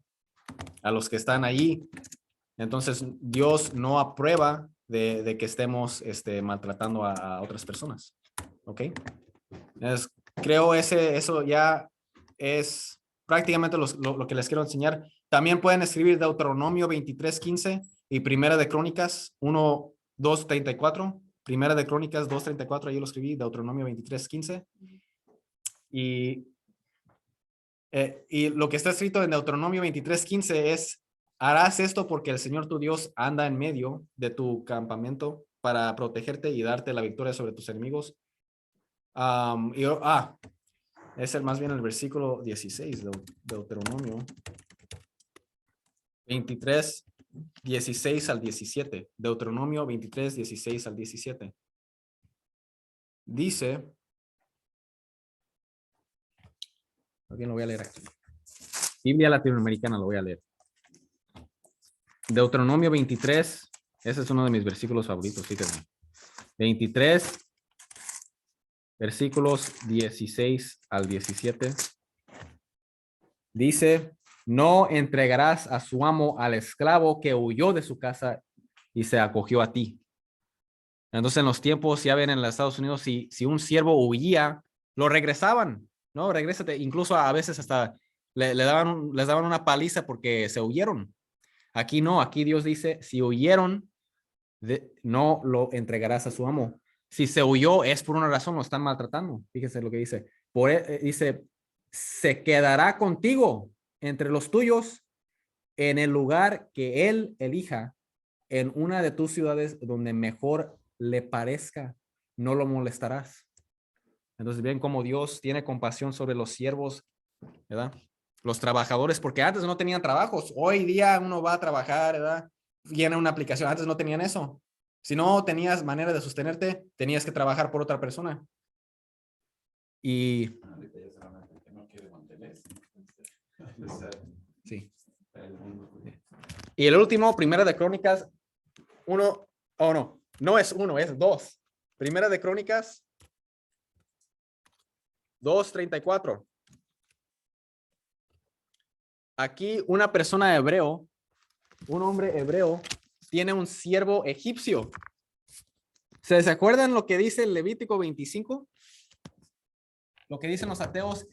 A los que están allí. Entonces, Dios no aprueba de que estemos maltratando a otras personas. ¿Ok? Entonces, creo eso ya es prácticamente lo que les quiero enseñar. También pueden escribir Deuteronomio 23:15 y Primera de Crónicas 1:2:34. Primera de Crónicas 2:34, ahí lo escribí, Deuteronomio 23:15. Y lo que está escrito en Deuteronomio 23:15 es, harás esto porque el Señor tu Dios anda en medio de tu campamento para protegerte y darte la victoria sobre tus enemigos. Es más bien el versículo 16 de Deuteronomio 23, 16 al 17. Deuteronomio 23, 16 al 17. Dice, bien, lo voy a leer aquí. Biblia latinoamericana lo voy a leer. Deuteronomio 23, ese es uno de mis versículos favoritos, fíjense. 23, versículos 16 al 17. Dice, no entregarás a su amo al esclavo que huyó de su casa y se acogió a ti. Entonces, en los tiempos, ya ven en los Estados Unidos, si un siervo huía, lo regresaban, ¿no? Regrésate. Incluso a veces hasta les daban una paliza porque se huyeron. Aquí no, aquí Dios dice, si huyeron, no lo entregarás a su amo. Si se huyó, es por una razón, lo están maltratando. Fíjense lo que dice. Dice, se quedará contigo entre los tuyos en el lugar que él elija, en una de tus ciudades donde mejor le parezca, no lo molestarás. Entonces, ven cómo Dios tiene compasión sobre los siervos, ¿verdad? Los trabajadores, porque antes no tenían trabajos. Hoy día uno va a trabajar, ¿verdad? Llena una aplicación. Antes no tenían eso. Si no tenías manera de sostenerte, tenías que trabajar por otra persona. Y Ahorita ya solamente el que no quiere mantenerse. sí. Y el último, Primera de Crónicas 1, no es 1, es 2. Primera de Crónicas 2:34. Aquí una persona hebreo, un hombre hebreo, tiene un siervo egipcio. ¿Se acuerdan lo que dice el Levítico 25? Lo que dicen los ateos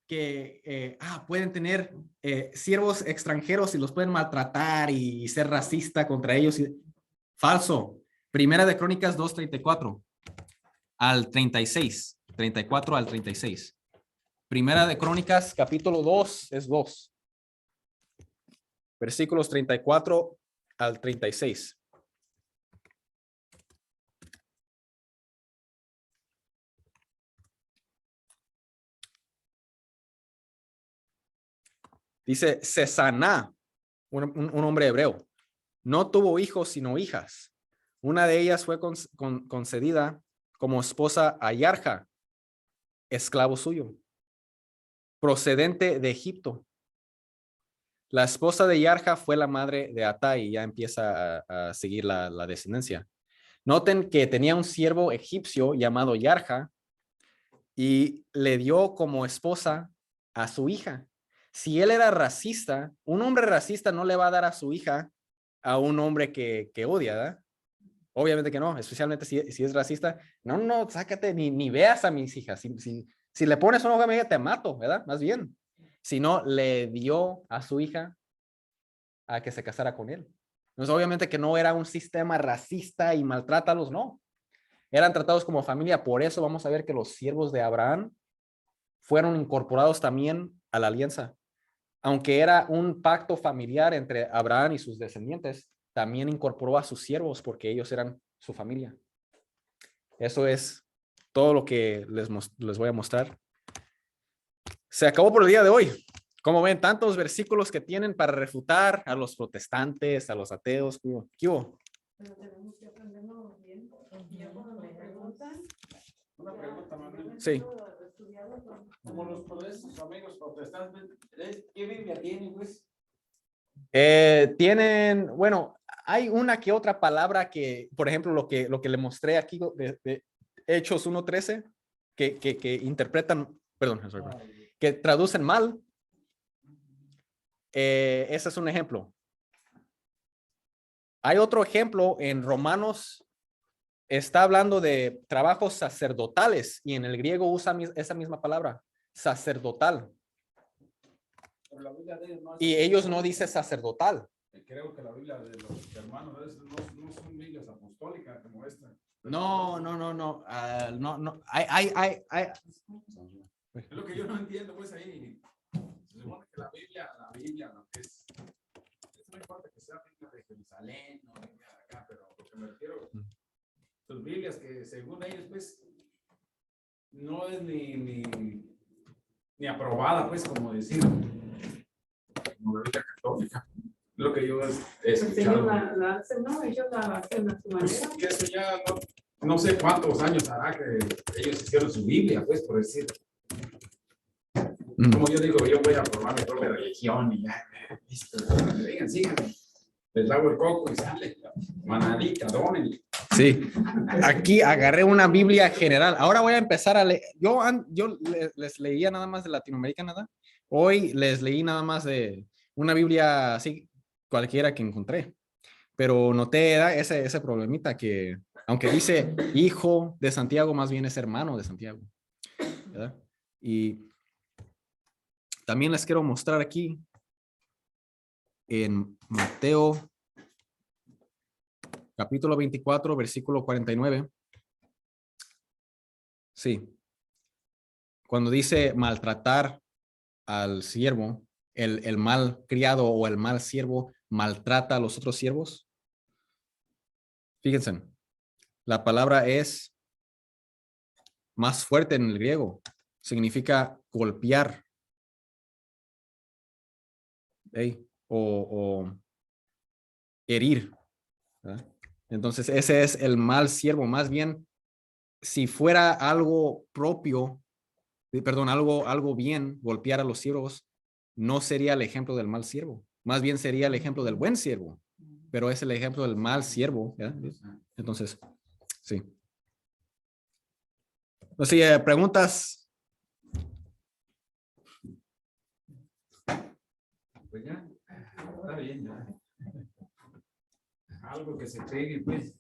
que pueden tener siervos extranjeros y los pueden maltratar y ser racista contra ellos. Falso. Primera de Crónicas 2:34 al 36. 34 al 36. Primera de Crónicas, capítulo 2, es 2. Versículos 34 al 36. Dice, Sesaná, un hombre hebreo, no tuvo hijos sino hijas. Una de ellas fue concedida como esposa a Yarja, esclavo suyo, procedente de Egipto. La esposa de Yarja fue la madre de Atá y ya empieza a seguir la descendencia. Noten que tenía un siervo egipcio llamado Yarja y le dio como esposa a su hija. Si él era racista, un hombre racista no le va a dar a su hija a un hombre que odia, ¿verdad? Obviamente que no, especialmente si es racista. No, sácate, ni veas a mis hijas. Si le pones una hoja amiga, te mato, ¿verdad? Más bien. Si no, le dio a su hija a que se casara con él. Entonces, obviamente que no era un sistema racista y maltrátalos, no. Eran tratados como familia. Por eso vamos a ver que los siervos de Abraham fueron incorporados también a la alianza. Aunque era un pacto familiar entre Abraham y sus descendientes, también incorporó a sus siervos porque ellos eran su familia. Eso es todo lo que les voy a mostrar. Se acabó por el día de hoy. Como ven, tantos versículos que tienen para refutar a los protestantes, a los ateos. ¿Qué hubo? Pero tenemos que aprenderlo bien. Y ya cuando nos preguntan, Una pregunta, Manuel. Sí. Como los amigos protestantes, ¿qué Biblia tienen, pues? Tienen, bueno, hay una que otra palabra que, por ejemplo, lo que le mostré aquí de Hechos 1:13, que interpretan, perdón, que traducen mal. Ese es un ejemplo. Hay otro ejemplo en Romanos, está hablando de trabajos sacerdotales y en el griego usa esa misma palabra, sacerdotal. Pero la Biblia de ellos no Y ellos no dicen sacerdotal. Creo que la Biblia de los hermanos no son Biblias apostólicas como esta. No. No. Es lo que yo no entiendo, pues ahí. Se supone que la Biblia, lo que es. Eso no importa que sea Biblia de Jerusalén, no Biblia de acá, pero lo que me refiero. Sus Biblias que según ellos, pues, no es ni aprobada, pues, como decir, como la Biblia católica. Lo que yo he Pues ellos escuchado. la hacen, ¿no? Ellos la hacen a su Pues, manera. que eso ya no sé cuántos años hará que ellos hicieron su Biblia, pues, por decir. Como yo digo, yo voy a probar mi propia religión y ya, listo. Digan, síganme. Les hago el coco y sale. Manadita, donen. Sí, aquí agarré una Biblia general. Ahora voy a empezar a leer. Yo les leía nada más de Latinoamérica, nada. Hoy les leí nada más de una Biblia así, cualquiera que encontré. Pero noté ese problemita que, aunque dice hijo de Santiago, más bien es hermano de Santiago, ¿verdad? Y también les quiero mostrar aquí en Mateo capítulo 24, versículo 49. Sí. Cuando dice maltratar al siervo, el mal criado o el mal siervo maltrata a los otros siervos. Fíjense, la palabra es más fuerte en el griego. Significa golpear. ¿Sí? O herir. ¿Verdad? Entonces, ese es el mal siervo. Más bien, si fuera algo propio, perdón, algo bien, golpear a los siervos, no sería el ejemplo del mal siervo. Más bien sería el ejemplo del buen siervo. Pero es el ejemplo del mal siervo. ¿Ya? Entonces, sí. No sé, preguntas. Pues ya, está bien, ya. Algo que se pegue, pues.